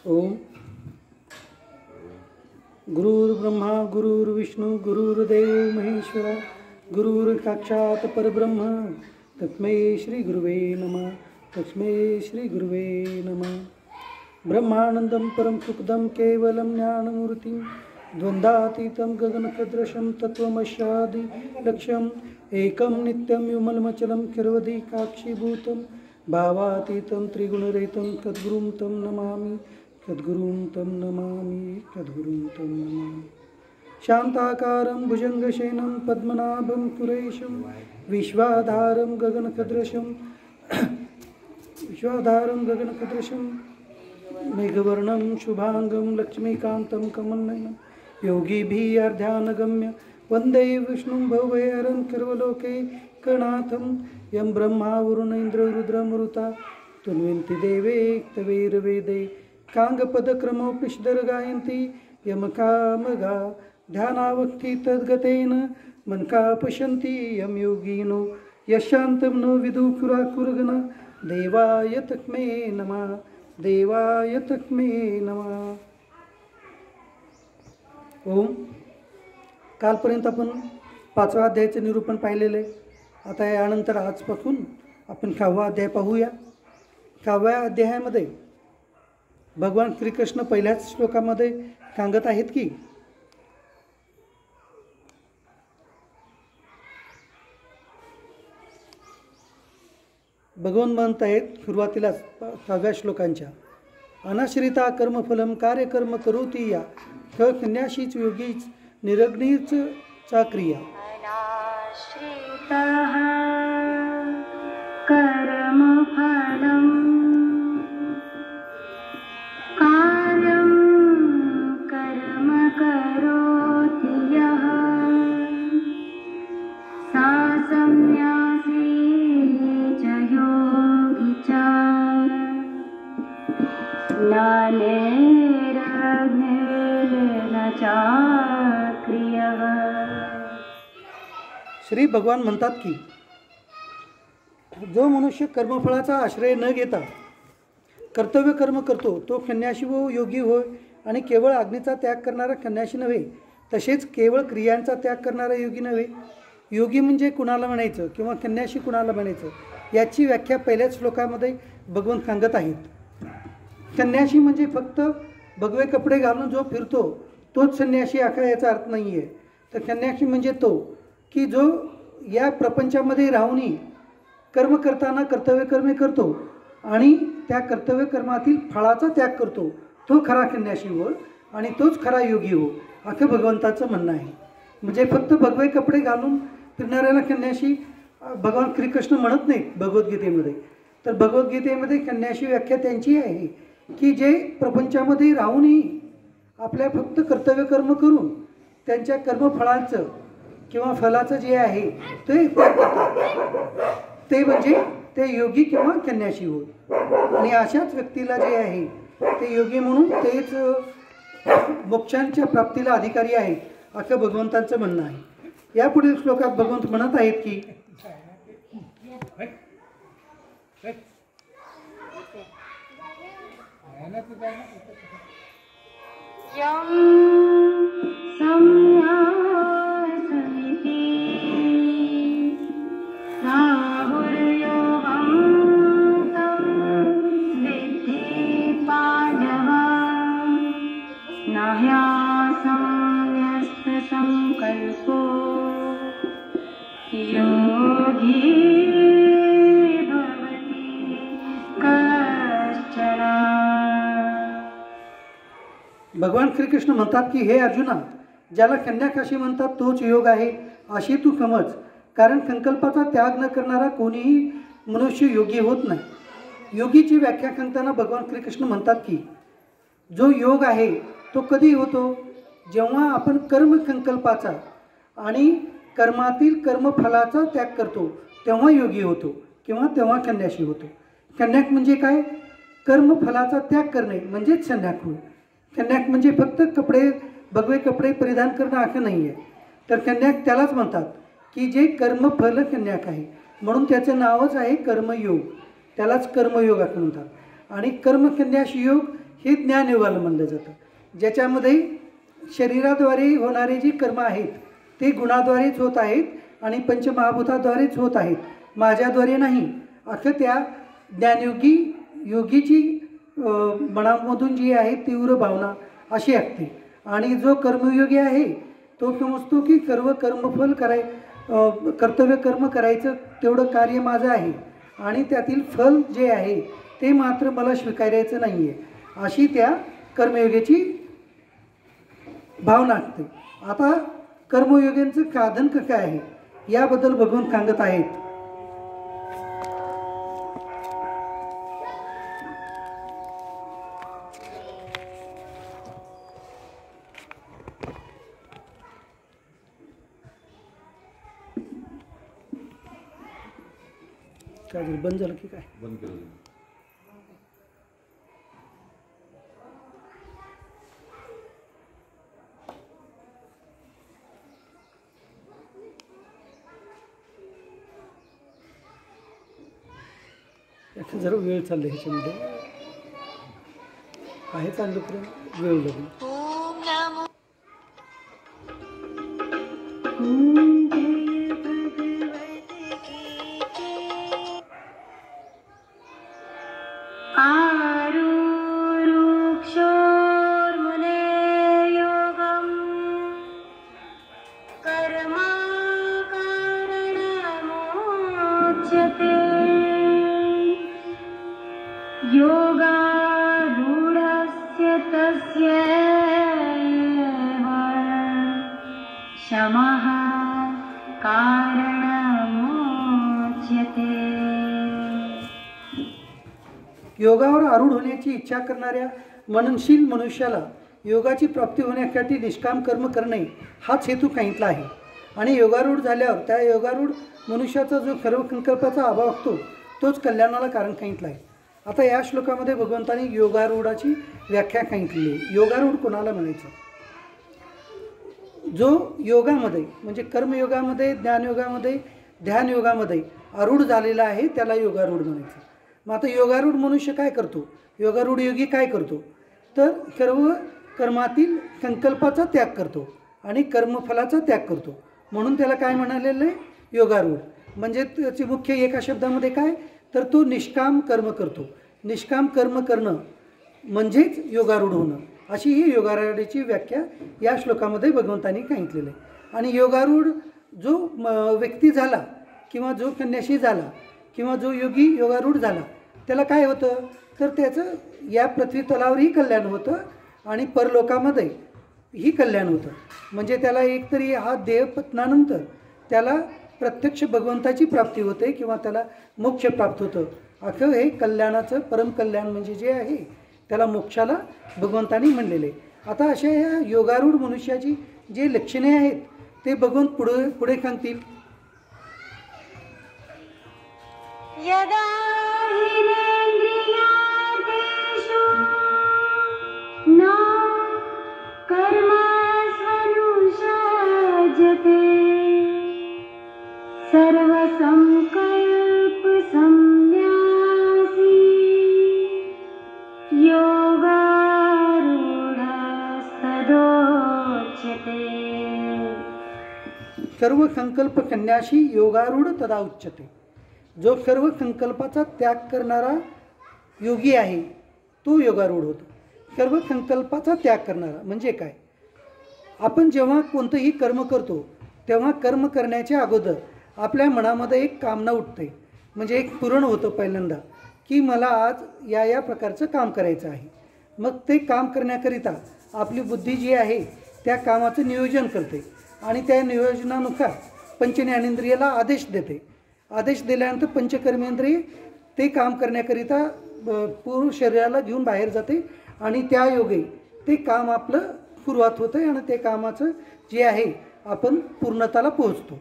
ओम. गुरुर्ब्रह्मा गुरुर्विष्णू गुरुर्देव महेश्वरा गुरुर्साक्षात् परब्रह्म तस्मै श्री गुरुवे नमः. तस्मै श्री गुरुवे नमः. ब्रह्मानंदं परम सुखदं केवलं ज्ञानमूर्तिं द्वंद्वातीतं गगनसदृशं तत्त्वमस्यादि लक्ष्यम् एकं नित्यं विमलमचलं सर्वदिक्साक्षीभूतं भावातीतं त्रिगुणरहितं सद्गुरुं तं नमामि. सद्गुरुं तं नमामि. सद्गुरुं तं नमामि. शान्ताकारं भुजङ्गशयनं पद्मनाभं सुरेशं विश्वाधारं गगनसदृशं मेघवर्णं शुभांगं लक्ष्मीकान्तं कमलनयनं योगिभिः अर्ध्यानगम्य वन्दे विष्णुं भवभयहरं सर्वलोकैकनाथं यं ब्रह्मा वरुणेन्द्रो रुद्रमरुता तन्वन्ति देवे तवेर्वेदे काङ्गपदक्रमोपनिषदं गायन्ति यमकामगा ध्यानावस्थि तद्गतेन मनका पश्यन्ति यं योगिनो यशान्तं न विदुपुराकुर्गना देवाय तस्मै नमः. देवाय तस्मै नमः. ओम. कालपर्यंत आपण 5व्या अध्यायाचे निरूपण पाहिलेले. आता यानंतर आजपासून आपण 6वा अध्याय पाहूया. 6व्या अध्यायामध्ये भगवान श्रीकृष्ण पहिल्याच श्लोकामध्ये सांगत आहेत की भगवान म्हणत आहेत सुरुवातीलाच 6व्या श्लोकांच्या अनाश्रिता कर्मफलम कार्यकर्म करोती या संन्यासीच योगीच निरग्नीच चाक्रिया. कर्मफलम कार्यं कर्म करोति यः सा संन्यासी च योगी च ज्ञानेरग्निर्न चाक्रियः. श्री भगवान म्हणतात की जो मनुष्य कर्मफळाचा आश्रय न घेता कर्तव्य कर्म करतो तो संन्यासी व योगी होय. आणि केवळ अग्नीचा त्याग करणारा संन्यासी नव्हे, तसेच केवळ क्रियांचा त्याग करणारा योगी नव्हे. योगी म्हणजे कुणाला म्हणायचं किंवा संन्यासी कुणाला म्हणायचं याची व्याख्या पहिल्याच श्लोकामध्ये भगवान सांगत आहेत. संन्यासी म्हणजे फक्त भगवे कपडे घालून जो फिरतो तोच संन्यासी असा याचा अर्थ नाही आहे. तर संन्यासी म्हणजे तो की जो या प्रपंचामध्ये राहूनही कर्म करताना कर्तव्य कर्मे करतो आणि त्या कर्तव्य कर्मातील फळाचा त्याग करतो तो खरा संन्यासी हो आणि तोच खरा योगी हो असं भगवंताचं म्हणणं आहे. म्हणजे फक्त भगवे कपडे घालून फिरणाऱ्याला संन्यासी भगवान श्रीकृष्ण म्हणत नाहीत भगवद्गीतेमध्ये. तर भगवद्गीतेमध्ये संन्यासी व्याख्या त्यांची आहे की जे प्रपंचामध्ये राहूनही आपल्या फक्त कर्तव्य कर्म करून त्यांच्या कर्मफळाचं किंवा फलाचं जे आहे ते ते म्हणजे ते योगी किंवा संन्यासी होत. आणि अशाच व्यक्तीला जे आहे ते योगी म्हणून तेच मोक्षांच्या प्राप्तीला अधिकारी आहे असं भगवंतांचं म्हणणं आहे. यापुढील श्लोकात भगवंत म्हणत आहेत की संकल्पो योगी भवति कश्चन. भगवान श्रीकृष्ण म्हणतात की हे अर्जुना, ज्याला संन्यासी म्हणतात तोच योग आहे अशी तू समज. कारण संकल्पाचा त्याग न करणारा कोणीही मनुष्य योगी होत नाही. योगीची व्याख्या सांगताना भगवान श्रीकृष्ण म्हणतात की जो योग आहे तो कधी होतो, जेव्हा आपण कर्म संकल्पाचा आणि कर्मातील कर्मफलाचा त्याग करतो तेव्हा योगी होतो किंवा तेव्हा संन्यासी होतो. संन्यास म्हणजे काय? कर्मफलाचा त्याग करणे म्हणजेच संन्यास होय. संन्यास म्हणजे फक्त भगवे कपडे परिधान करणं असं नाही आहे. तर संन्यास त्यालाच म्हणतात की जे कर्मफल संन्यास आहे. म्हणून त्याचं नावच आहे कर्मयोग. त्यालाच कर्मयोग असं म्हणतात. आणि कर्मसन्यास योग हे ज्ञानयोगाला म्हणलं जातं, ज्याच्यामध्ये शरीराद्वारे होणारी जी कर्म आहेत ते गुणाद्वारेच होत आहेत आणि पंचमहाभूताद्वारेच होत आहेत, माझ्याद्वारे नाही. अख्खं त्या योगीची मनामधून जी आहे तीव्र भावना अशी असते. आणि जो कर्मयोगी आहे तो समजतो की कर्मफल कर्तव्य कर्म करायचं तेवढं कार्य माझं आहे आणि त्यातील फल जे आहे ते मात्र मला स्वीकारायचं नाही आहे, अशी त्या कर्मयोगाची भावना असते. आता कर्मयोग्यांचं साधन कसं आहे याबद्दल भगवान सांगत आहेत. काय बंद झालं की काय? बंद केलं. जरा वेळ चालला ह्याच्यामध्ये आहे चांगलं पर्यंत वेळ लागेल. योगारूढस्य तस्य शमः कारणमुच्यते. योगावर आरूढ होण्याची इच्छा करणाऱ्या मननशील मनुष्याला योगाची प्राप्ती होण्यासाठी निष्काम कर्म करणे हाच हेतू सांगितला आहे. आणि योगारूढ झाल्यावर त्या योगारूढ मनुष्याचा जो सर्व संकल्पाचा अभाव असतो तोच कल्याणाला कारण सांगितलं आहे. आता या श्लोकामध्ये भगवंतांनी योगारूढाची व्याख्या सांगितली आहे. योगारूढ कोणाला म्हणायचं? जो योगामध्ये म्हणजे कर्मयोगामध्ये, ज्ञानयोगामध्ये, ध्यानयोगामध्ये आरूढ झालेला आहे त्याला योगारूढ म्हणायचं. मग आता योगारूढ मनुष्य काय करतो? योगारूढ योगी काय करतो? तर सर्व कर्मातील संकल्पाचा त्याग करतो आणि कर्मफलाचा त्याग करतो, म्हणून त्याला काय म्हणालेलं आहे? योगारूढ. म्हणजे त्याची मुख्य एका शब्दामध्ये काय तर तो निष्काम कर्म करतो. निष्काम कर्म करणं म्हणजेच योगारूढ होणं, अशी ही योगारूढाची व्याख्या या श्लोकामध्ये भगवंतांनी सांगितलेलं आहे. आणि योगारूढ जो व्यक्ती झाला किंवा जो संन्यासी झाला किंवा जो योगी योगारूढ झाला त्याला काय होतं तर त्याचं या पृथ्वी तलावरही कल्याण होतं आणि परलोकामध्ये ही कल्याण होतं. म्हणजे त्याला एकतरी हा देह पतनानंतर त्याला प्रत्यक्ष भगवंताची प्राप्ती होते किंवा त्याला मोक्ष प्राप्त होतं. अखं हे कल्याणाचं परमकल्याण म्हणजे जे आहे त्याला मोक्षाला भगवंतांनी म्हणलेले. आता अशा या योगारूढ मनुष्याची जे लक्षणे आहेत ते भगवंत पुढे सांगतील. यदा हिरेन्द्रियादेषु न कर्मस्वनुषज्यते सर्वसंकल्प संन्यासी योगारूढस्तदोच्यते. सर्व संकल्प संन्यासी योगारूढ तदा उच्यते. जो सर्व संकल्पाचा त्याग करणारा योगी आहे तो योगारूढ होतो. सर्व संकल्पाचा त्याग करणारा म्हणजे काय? आपण जेव्हा कोणतंही कर्म करतो तेव्हा कर्म करण्याच्या अगोदर आपल्या मनामध्ये एक कामना उठते, म्हणजे एक पूर्ण होतं पहिल्यांदा की मला आज या प्रकारचं काम करायचं आहे. मग ते काम करण्याकरिता आपली बुद्धी जी आहे त्या कामाचं नियोजन करते आणि त्या नियोजनानुसार पंचज्ञानेंद्रियाला आदेश देते. आदेश दिल्यानंतर पंचकर्मेंद्रिय ते काम करण्याकरिता पूर्ण शरीराला घेऊन बाहेर जाते आणि त्या योगे ते काम आपलं सुरुवात होतं आणि ते कामाचं जे आहे आपण पूर्णताला पोहोचतो.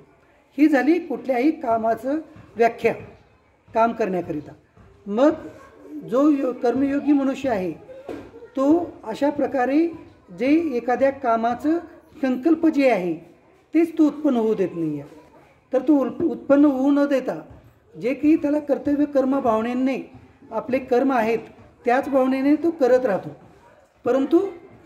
ही झाली कुठल्याही कामाचं व्याख्या काम करण्याकरिता. मग जो कर्मयोगी मनुष्य आहे तो अशा प्रकारे जे एखाद्या कामाचं संकल्प जे आहे तेच तो उत्पन्न होऊ देत नाही आहे. तर तो उत्पन्न होऊ न देता जे काही त्याला कर्तव्य कर्म भावनेने आपले कर्म आहेत त्याच भावनेने तो करत राहतो. परंतु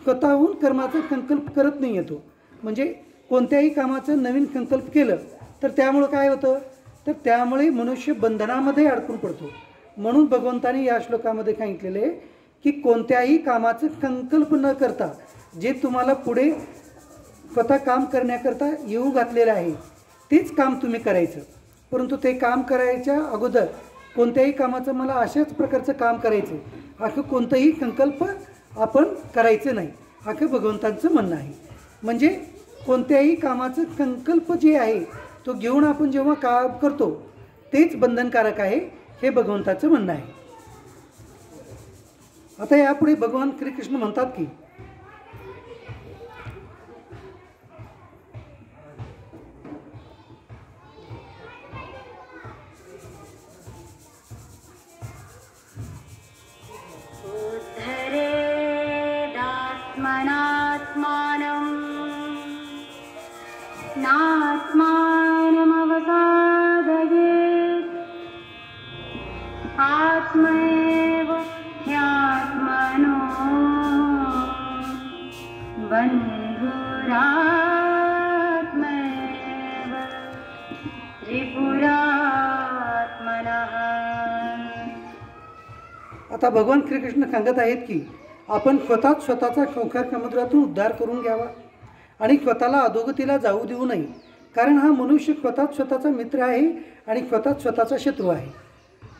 स्वतःहून कर्माचा संकल्प करत नाही येतो. म्हणजे कोणत्याही कामाचं नवीन संकल्प केलं तर त्यामुळं काय होतं, तर त्यामुळे मनुष्य बंधनामध्ये अडकून पडतो. म्हणून भगवंतांनी या श्लोकामध्ये सांगितलेले आहे की कोणत्याही कामाचं संकल्प न करता जे तुम्हाला पुढे स्वतः काम करण्याकरता येऊ घातलेलं आहे तेच काम तुम्ही करायचं. परंतु ते काम करायच्या अगोदर कोणत्याही कामाचं मला अशाच प्रकारचं काम करायचं असं कोणतंही संकल्प आपण करायचं नाही, असं भगवंतांचं म्हणणं आहे. म्हणजे कोणत्याही कामाचं संकल्प जे आहे तो घेऊन आपण जेव्हा काम करतो तेच बंधनकारक आहे, हे भगवंताचं म्हणणं आहे. आता यापुढे भगवान श्रीकृष्ण म्हणतात की उद्धरेदात्मनात्मानं नात्मानमवसादयेत् आत्मैव ह्यात्मनो बन्धुरात्मैव त्रिपुरात्मनः. आता भगवान श्रीकृष्ण सांगत आहेत की आपण स्वतःच स्वतःचा संसार समुद्रातून उद्धार करून घ्यावा आणि स्वतःला अधोगतीला जाऊ देऊ नये. कारण हा मनुष्य स्वतःच स्वतःचा मित्र आहे आणि स्वतःच स्वतःचा शत्रू आहे.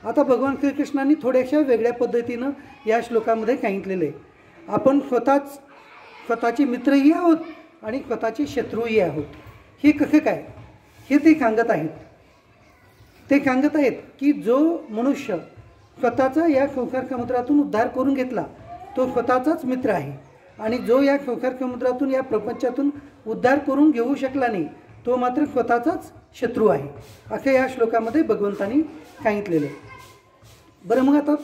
आता भगवान श्रीकृष्णांनी थोड्याशा वेगळ्या पद्धतीनं या श्लोकामध्ये सांगितलेलं आहे. आपण स्वतःचे मित्रही आहोत आणि स्वतःचे शत्रूही आहोत. हे कसं काय हे ते सांगत आहेत. ते सांगत आहेत की जो मनुष्य स्वतःचा या संसार समुद्रातून उद्धार करून घेतला तो स्वतःचाच मित्र आहे आणि जो या संसार समुद्रातून या प्रपंचातून उद्धार करून घेऊ शकला नाही तो मात्र स्वतःचाच शत्रू आहे, असं या श्लोकामध्ये भगवंतांनी सांगितलेलं आहे. बरं, मग आता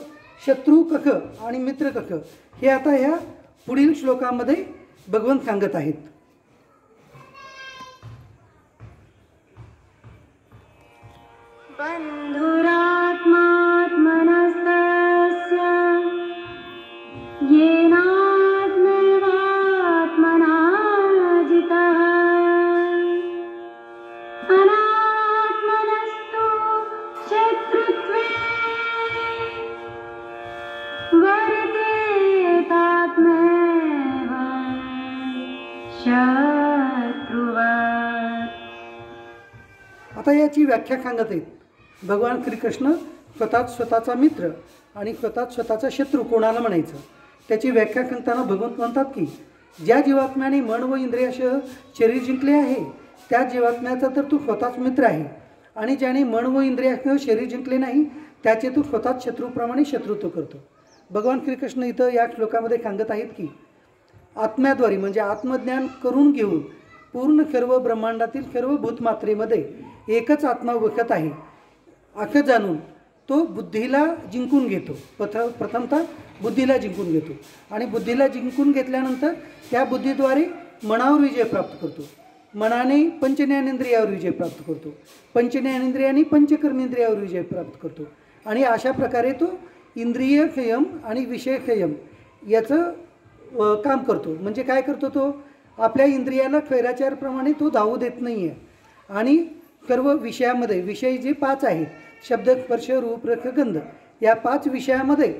शत्रू कसं आणि मित्र कसं हे आता ह्या पुढील श्लोकामध्ये भगवंत सांगत आहेत. बन्धुरात्मात्मनस्तस्य येनात्मैवात्मना जितः अनात्मनस्तु शत्रुत्वे वर्तेतात्मैव शत्रुवत्. आता याची व्याख्या सांगत आहेत. भगवान श्रीकृष्ण स्वतःच स्वतःचा मित्र आणि स्वतःच स्वतःचा शत्रू कोणाला म्हणायचं त्याची व्याख्या सांगताना भगवंत म्हणतात की ज्या जीवात्म्याने मन व इंद्रियासह शरीर जिंकले आहे त्या जीवात्म्याचा तर तू स्वतःच मित्र आहे आणि ज्याने मन व इंद्रियासह शरीर जिंकले नाही त्याचे तू स्वतःच शत्रूप्रमाणे शत्रुत्व करतो. भगवान श्रीकृष्ण इथं या श्लोकामध्ये सांगत आहेत की आत्म्याद्वारे म्हणजे आत्मज्ञान करून घेऊन पूर्ण सर्व ब्रह्मांडातील सर्व भूतमात्रेमध्ये एकच आत्मा वखत आहे असं जाणून तो बुद्धीला जिंकून घेतो. प्रथमतः बुद्धीला जिंकून घेतो आणि बुद्धीला जिंकून घेतल्यानंतर त्या बुद्धीद्वारे मनावर विजय प्राप्त करतो. मनाने पंचज्ञानेंद्रियावर विजय प्राप्त करतो. पंचज्ञानेंद्रियाने पंचकर्मेंद्रियावर विजय प्राप्त करतो आणि अशा प्रकारे तो इंद्रिय संयम आणि विषय संयम याचं काम करतो. म्हणजे काय करतो, तो आपल्या इंद्रियाला स्वैराचारप्रमाणे तो धावू देत नाही आहे आणि सर्व विषयामध्ये विषय जे 5 आहेत शब्द स्पर्श रूप रस गंध या 5 विषयामध्ये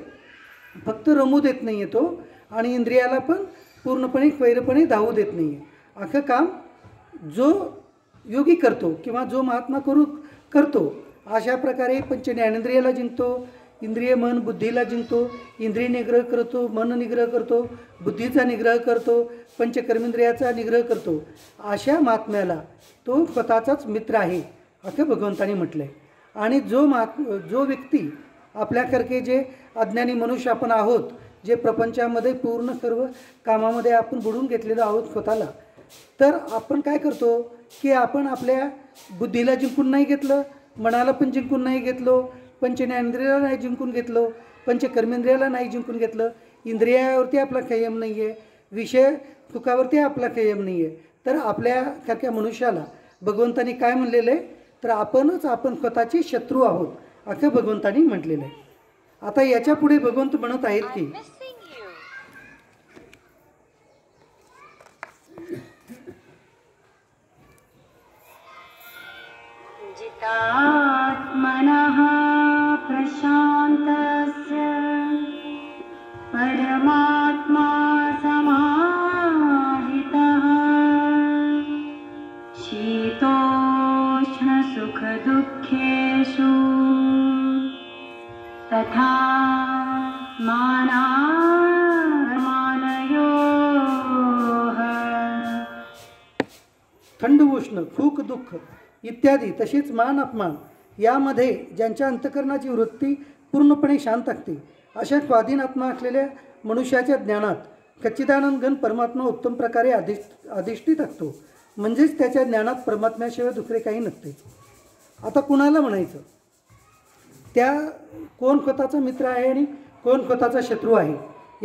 फक्त रमू देत नाही आहे तो आणि इंद्रियाला पण पूर्णपणे स्वैरपणे धावू देत नाही आहे. असं काम जो योगी करतो किंवा जो महात्मा करतो अशा प्रकारे पंचज्ञानेंद्रियाला जिंकतो, इंद्रिय मन बुद्धीला जिंकतो, इंद्रिय निग्रह करतो, मन निग्रह करतो, बुद्धीचा निग्रह करतो, पंचकर्मेंद्रियाचा निग्रह करतो. अशा महात्म्याला तो स्वतःचाच मित्र आहे असं भगवंतांनी म्हटलं आहे. आणि जो व्यक्ती आपल्यासारखे जे अज्ञानी मनुष्य आपण आहोत, जे प्रपंचामध्ये पूर्ण सर्व कामामध्ये आपण बुडून घेतलेलो आहोत स्वतःला, तर आपण काय करतो की आपण आपल्या बुद्धीला जिंकून नाही घेतलं, मनाला पण जिंकून नाही घेतलो, पंचज्ञानेंद्रियाला नाही जिंकून घेतलो, पंचकर्मेंद्रियाला नाही जिंकून घेतलं, इंद्रियावरती आपला संयम नाही आहे, विषय सुखावरती आपला संयम नाही आहे. तर आपल्यासारख्या मनुष्याला भगवंतांनी काय म्हणलेलं आहे, तर आपण स्वतःचे शत्रू आहोत असं भगवंतांनी म्हटलेलं आहे. आता याच्या पुढे भगवंत म्हणत आहेत की चिदात्मनः प्रशान्तस्य परमात्मा समाहितः शीतोष्णसुखदुःखेषु तथा मानयोः थंड उष्ण सुख दुःख इत्यादी तसेच मान अपमान यामध्ये ज्यांच्या अंतःकरणाची वृत्ती पूर्णपणे शांत असते अशा स्वाधीन आत्मा असलेल्या मनुष्याच्या ज्ञानात सच्चिदानंद घन परमात्मा उत्तम प्रकारे अधिष्ठित असतो. म्हणजेच त्याच्या ज्ञानात परमात्म्याशिवाय दुसरे काही नसते. आता कुणाला म्हणायचं? त्या कोण स्वतःचा मित्र आहे आणि कोण स्वतःचा शत्रू आहे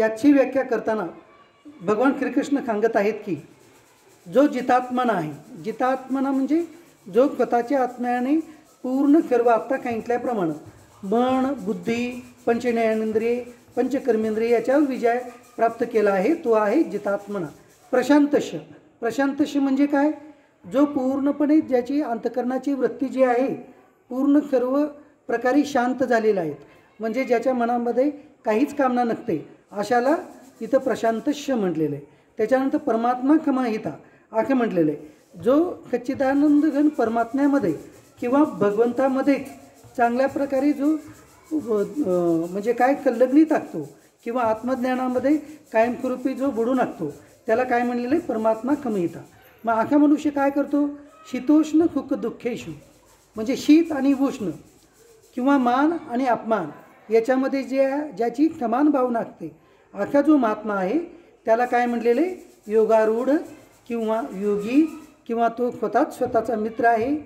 याची व्याख्या करताना भगवान श्रीकृष्ण सांगत आहेत की जो जितात्मना आहे, जितात्मना म्हणजे जो स्वतःच्या आत्म्याने पूर्ण सर्व आत्ता सांगितल्याप्रमाणे मन बुद्धी पंचज्ञानेंद्रिये पंचकर्मेंद्रिय याच्यावर विजय प्राप्त केला आहे तो आहे जितात्मना. प्रशांतश, प्रशांतश म्हणजे काय? जो पूर्णपणे ज्याची अंतःकरणाची वृत्ती जी आहे पूर्ण सर्व प्रकारे शांत झालेला आहे, म्हणजे ज्याच्या मनामध्ये काहीच कामना नसते अशाला इथं प्रशांतश म्हटलेलं आहे. त्याच्यानंतर परमात्मा समाहिता असं म्हटलेलं आहे. जो सच्चिदानंद घन परमात्म्यामध्ये किंवा भगवंतामध्येच चांगल्या प्रकारे जो म्हणजे काय संलग्नित असतो किंवा आत्मज्ञानामध्ये कायमस्वरूपी जो बुडून असतो त्याला काय म्हणलेलं आहे? परमात्मा समाहिता. मग असा मनुष्य काय करतो? शीतोष्ण सुख दुःखेषु म्हणजे शीत आणि उष्ण किंवा मान आणि अपमान याच्यामध्ये ज्याची समान भावना असते असा जो महात्मा आहे त्याला काय म्हणलेले? योगारूढ किंवा योगी किंवा तो स्वतःचा मित्र आहे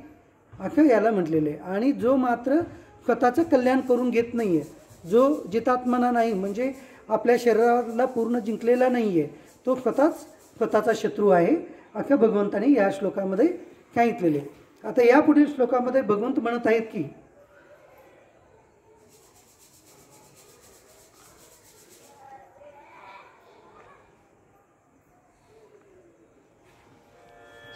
असं याला म्हटलेलं आहे. आणि जो मात्र स्वतःचं कल्याण करून घेत नाही आहे, जो जितात्मना नाही म्हणजे आपल्या शरीराला पूर्ण जिंकलेला नाही आहे, तो स्वतःचा शत्रू आहे असं भगवंताने या श्लोकामध्ये सांगितलेले आहे. आता या पुढील श्लोकामध्ये भगवंत म्हणत आहेत की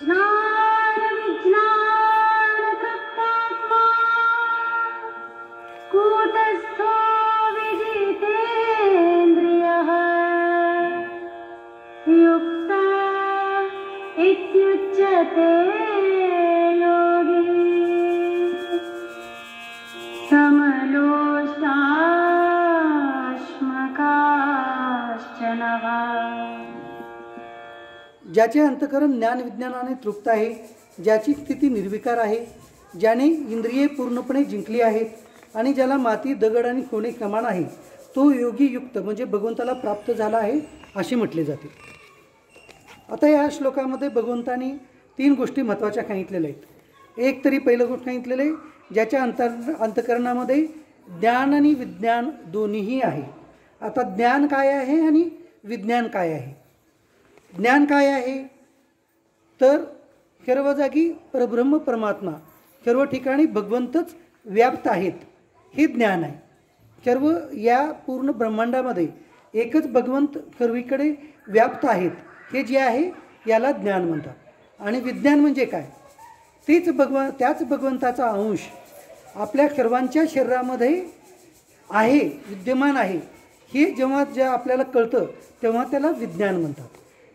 ज्ञानविज्ञानतृप्तात्मा कूटस्थो विजितेन्द्रियः युक्त इत्युच्यते योगी समलोष्टाश्मकाश्चनः. ज्याचे अंतःकरण ज्ञान विज्ञानाने तृप्त आहे, ज्याची स्थिती निर्विकार आहे, ज्याने इंद्रिये पूर्णपणे जिंकली आहेत आणि ज्याला माती दगड आणि सोने समान आहे तो योगी युक्त म्हणजे भगवंताला प्राप्त झाला आहे असे म्हटले जाते. आता या श्लोकामध्ये भगवंतानी 3 गोष्टी महत्त्वाच्या सांगितलेल्या आहेत. एक तरी पहिलं गोष्ट सांगितलेलं आहे ज्याच्या अंतःकरणामध्ये ज्ञान आणि विज्ञान दोन्हीही आहे. आता ज्ञान काय आहे आणि विज्ञान काय आहे? ज्ञान काय आहे तर सर्व जागी परब्रह्म परमात्मा सर्व ठिकाणी भगवंतच व्याप्त आहेत हे ज्ञान आहे. सर्व या पूर्ण ब्रह्मांडामध्ये एकच भगवंत सर्वीकडे व्याप्त आहेत हे जे आहे याला ज्ञान म्हणतात. आणि विज्ञान म्हणजे काय? त्याच भगवंताचा अंश आपल्या सर्वांच्या शरीरामध्ये आहे, विद्यमान आहे हे जेव्हा आपल्याला कळतं तेव्हा त्याला विज्ञान म्हणतात.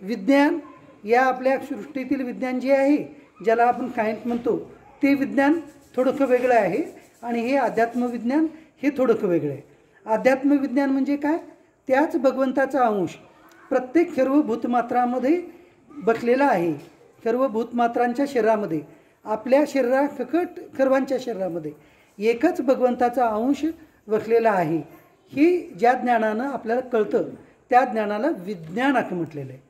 विज्ञान या आपल्या सृष्टीतील विज्ञान जे आहे ज्याला आपण सायन्स म्हणतो ते विज्ञान थोडंसं वेगळं आहे आणि हे अध्यात्मविज्ञान हे थोडंसं वेगळं आहे. अध्यात्मविज्ञान म्हणजे काय? त्याच भगवंताचा अंश प्रत्येक सर्व भूतमात्रामध्ये बसलेला आहे. सर्व भूतमात्रांच्या शरीरामध्ये आपल्या शरीरासकट सर्वांच्या शरीरामध्ये एकच भगवंताचा अंश बसलेला आहे. हे ज्या ज्ञानानं आपल्याला कळतं त्या ज्ञानाला विज्ञान असं म्हटलेलं आहे.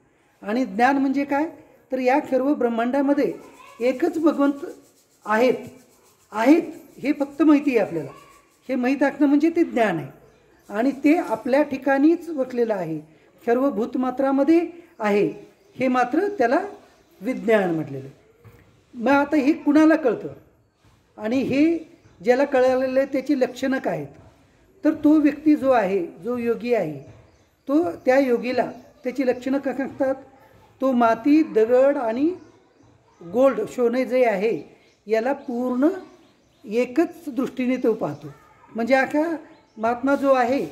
आणि ज्ञान म्हणजे काय तर या सर्व ब्रह्मांडामध्ये एकच भगवंत आहेत हे फक्त माहिती आहे आपल्याला. हे माहीत असणं म्हणजे ते ज्ञान आहे आणि ते आपल्या ठिकाणीच बसलेलं आहे, सर्व भूतमात्रामध्ये आहे हे मात्र त्याला विज्ञान म्हटलेलं आहे. मग आता हे कुणाला कळतं आणि हे ज्याला कळलेलं आहे त्याची लक्षणं काय आहेत तर तो व्यक्ती जो आहे जो योगी आहे तो त्या योगीला त्याची लक्षणं काय असतात? तो माती दगड आणि गोल्ड सोने जे आहे याला पूर्ण एकच दृष्टीने तो पाहतो. म्हणजे अख्खा महात्मा जो आहे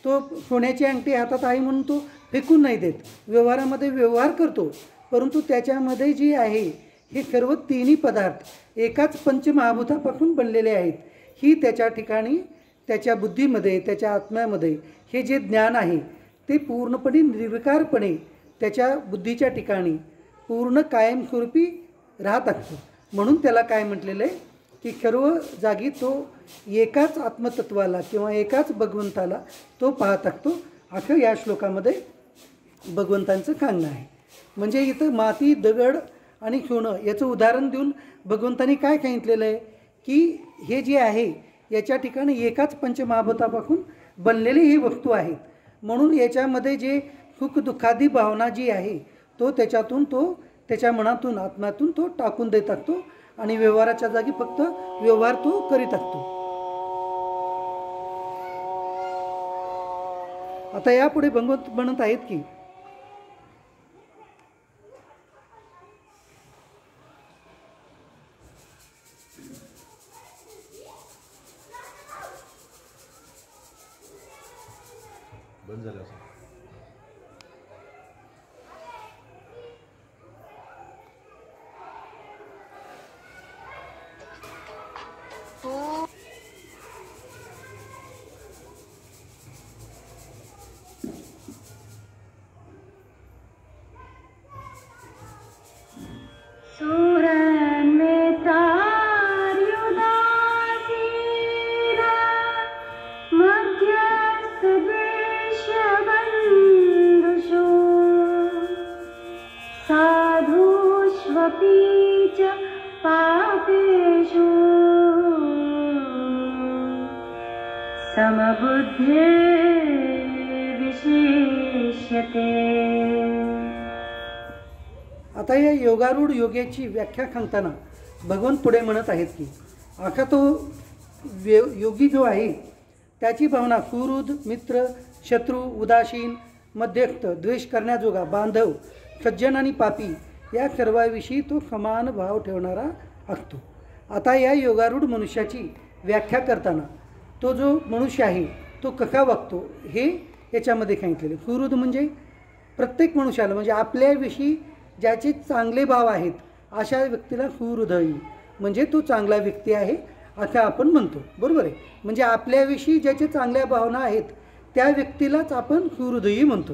तो सोन्याची अंगठी हातात आहे म्हणून तो फेकून नाही देत, व्यवहारामध्ये व्यवहार करतो. परंतु त्याच्यामध्ये जी आहे हे सर्व तिन्ही पदार्थ एकाच पंचमहाभूतापासून बनलेले आहेत. ही त्याच्या ठिकाणी त्याच्या बुद्धीमध्ये त्याच्या आत्म्यामध्ये हे जे ज्ञान आहे ते पूर्णपणे निर्विकारपणे त्याच्या बुद्धीच्या ठिकाणी पूर्ण कायमस्वरूपी राहत असतो. म्हणून त्याला काय म्हटलेलं आहे की सर्व जागी तो एकाच आत्मतत्वाला किंवा एकाच भगवंताला तो पाहत असतो. असं या श्लोकामध्ये भगवंतांचं सांगणं आहे. म्हणजे इथं माती दगड आणि सोनं याचं उदाहरण देऊन भगवंतांनी काय सांगितलेलं आहे की हे जे आहे याच्या ठिकाणी एकाच पंचमहाभूतापासून बनलेली ही वस्तू आहेत. म्हणून याच्यामध्ये जे सुख दुःखादी भावना जी आहे तो त्याच्यातून तो त्याच्या मनातून आत्म्यातून तो टाकून देत असतो आणि व्यवहाराच्या जागी फक्त व्यवहार तो करीत असतो. आता यापुढे भगवंत म्हणत आहेत की बंद झालं असं. साधुष्वपि च पापेषु समबुद्धिर्विशिष्यते. आता या योगारूढ योग्याची व्याख्या सांगताना भगवंत पुढे म्हणत आहेत की अख्खा तो योगी जो आहे त्याची भावना सुहृद मित्र शत्रू उदासीन मध्यस्थ द्वेष करण्याजोगा बांधव सज्जन आणि पापी या सर्वाविषयी तो समान भाव ठेवणारा असतो. आता या योगारूढ मनुष्याची व्याख्या करताना तो जो मनुष्य आहे तो कसा वागतो हे याच्यामध्ये सांगितलेले. सुहृद म्हणजे प्रत्येक मनुष्याला म्हणजे आपल्याविषयी ज्याचे चांगले भाव आहेत अशा व्यक्तीला सुहृदयी म्हणजे तो चांगला व्यक्ती आहे असं आपण म्हणतो. बरोबर आहे. म्हणजे आपल्याविषयी ज्याचे चांगल्या भावना आहेत त्या व्यक्तीलाच आपण सुहृदयी म्हणतो.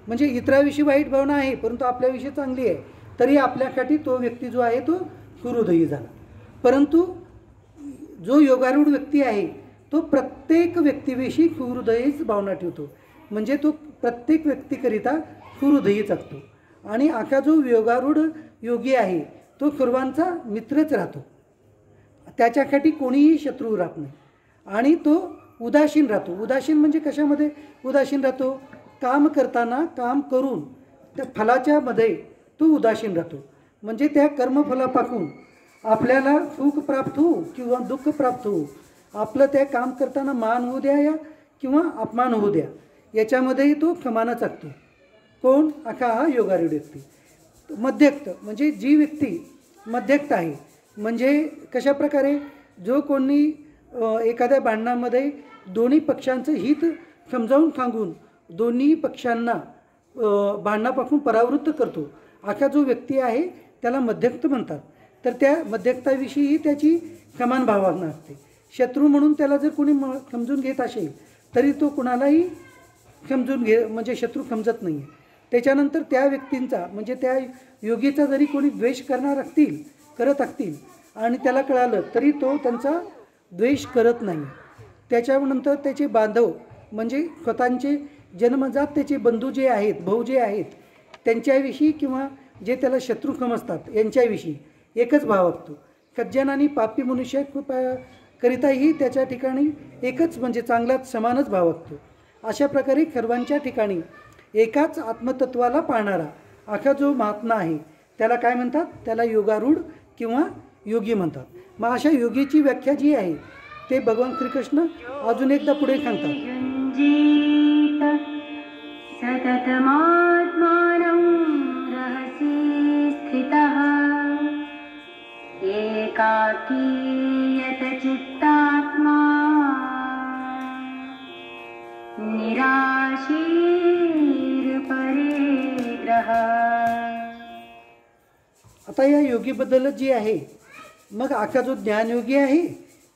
म्हणजे इतराविषयी वाईट भावना आहे परंतु आपल्याविषयी चांगली आहे तरी आपल्यासाठी तो व्यक्ती जो आहे तो सुहृदयी झाला. परंतु जो योगारूढ व्यक्ती आहे तो प्रत्येक व्यक्तीविषयी सुहृदयीच भावना ठेवतो. म्हणजे तो प्रत्येक व्यक्तीकरिता सुहृदयीच असतो. आणि अख्खा जो योगारूढ योगी आहे तो सर्वांचा मित्रच राहतो. त्याच्यासाठी कोणीही शत्रू राहत नाही. आणि तो उदासीन राहतो. उदासीन म्हणजे कशामध्ये उदासीन राहतो? काम करताना काम करून त्या फलाच्या मध्ये तो उदासीन राहतो. म्हणजे त्या कर्मफलापासून आपल्याला सुख प्राप्त होऊ किंवा दुःख प्राप्त होऊ आपलं त्या काम करताना मान होऊ द्या या किंवा अपमान होऊ द्या याच्यामध्येही तो समानच असतो. कोण? अख्खा हा योगारूढ व्यक्ती. मध्यस्थ म्हणजे जी व्यक्ती मध्यस्थ आहे म्हणजे कशा प्रकारे जो कोणी एखाद्या भांडणामध्ये दोन्ही पक्षांचं हित समजावून सांगून दोन्ही पक्षांना भांडणापासून परावृत्त करतो असा जो व्यक्ती आहे त्याला मध्यस्थ म्हणतात. तर त्या मध्यस्थाविषयीही त्याची समान भावना असते. शत्रू म्हणून त्याला जर कोणी समजून घेत असेल तरी तो कुणालाही समजून म्हणजे शत्रू समजत नाही. त्याच्यानंतर त्या व्यक्तींचा म्हणजे त्या योगीचा जरी कोणी द्वेष करत असतील आणि त्याला कळालं तरी तो त्यांचा द्वेष करत नाही. त्याच्यानंतर त्याचे बांधव म्हणजे स्वतःचे जन्मजात त्याचे बंधू जे आहेत भाऊ जे आहेत त्यांच्याविषयी किंवा जे त्याला शत्रू समजतात यांच्याविषयी एकच भाव असतो. सज्जन आणि पापी मनुष्य करिताही त्याच्या ठिकाणी एकच म्हणजे चांगलाच समानच भाव असतो. अशा प्रकारे सर्वांच्या ठिकाणी एकाच आत्मतत्वाला पाहणारा असा जो महात्मा आहे त्याला काय म्हणतात? त्याला योगारूढ किंवा योगी म्हणतात. मग अशा योगीची व्याख्या जी आहे ते भगवान श्रीकृष्ण अजून एकदा पुढे सांगतात. सततमात्मानं रहसि स्थितः एकाकी यतचित् आता या योगीबद्दलच जी आहे, मग आखा जो ज्ञानयोगी आहे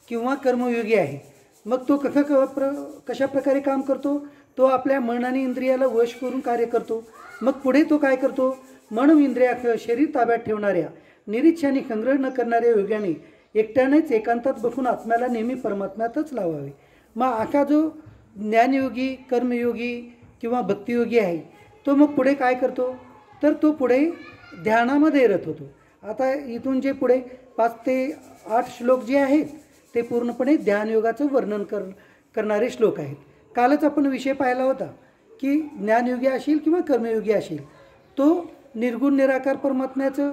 किंवा कर्मयोगी आहे, मग तो कशा प्रकारे काम करतो? तो आपल्या मन आणि इंद्रियाला वश करून कार्य करतो. मग पुढे तो काय करतो? मन इंद्रियासह शरीर ताब्यात ठेवणाऱ्या, निरीच्छाने संग्रह न करणाऱ्या योग्याने एकट्यानेच एकांतात बसून आत्म्याला नेहमी परमात्म्यातच लावावे. मग आखा जो ज्ञानयोगी, कर्मयोगी किंवा भक्तियोगी आहे, तो मग पुढे काय करतो? तर तो पुढे ध्यानामध्ये रत होतो. आता इथून जे पुढे 5 ते 8 श्लोक जे आहेत ते पूर्णपणे ध्यानयोगाचं वर्णन करणारे श्लोक आहेत. कालच आपण विषय पाहिला होता की ज्ञानयोगी असेल किंवा कर्मयोगी असेल, तो निर्गुण निराकार परमात्म्याचं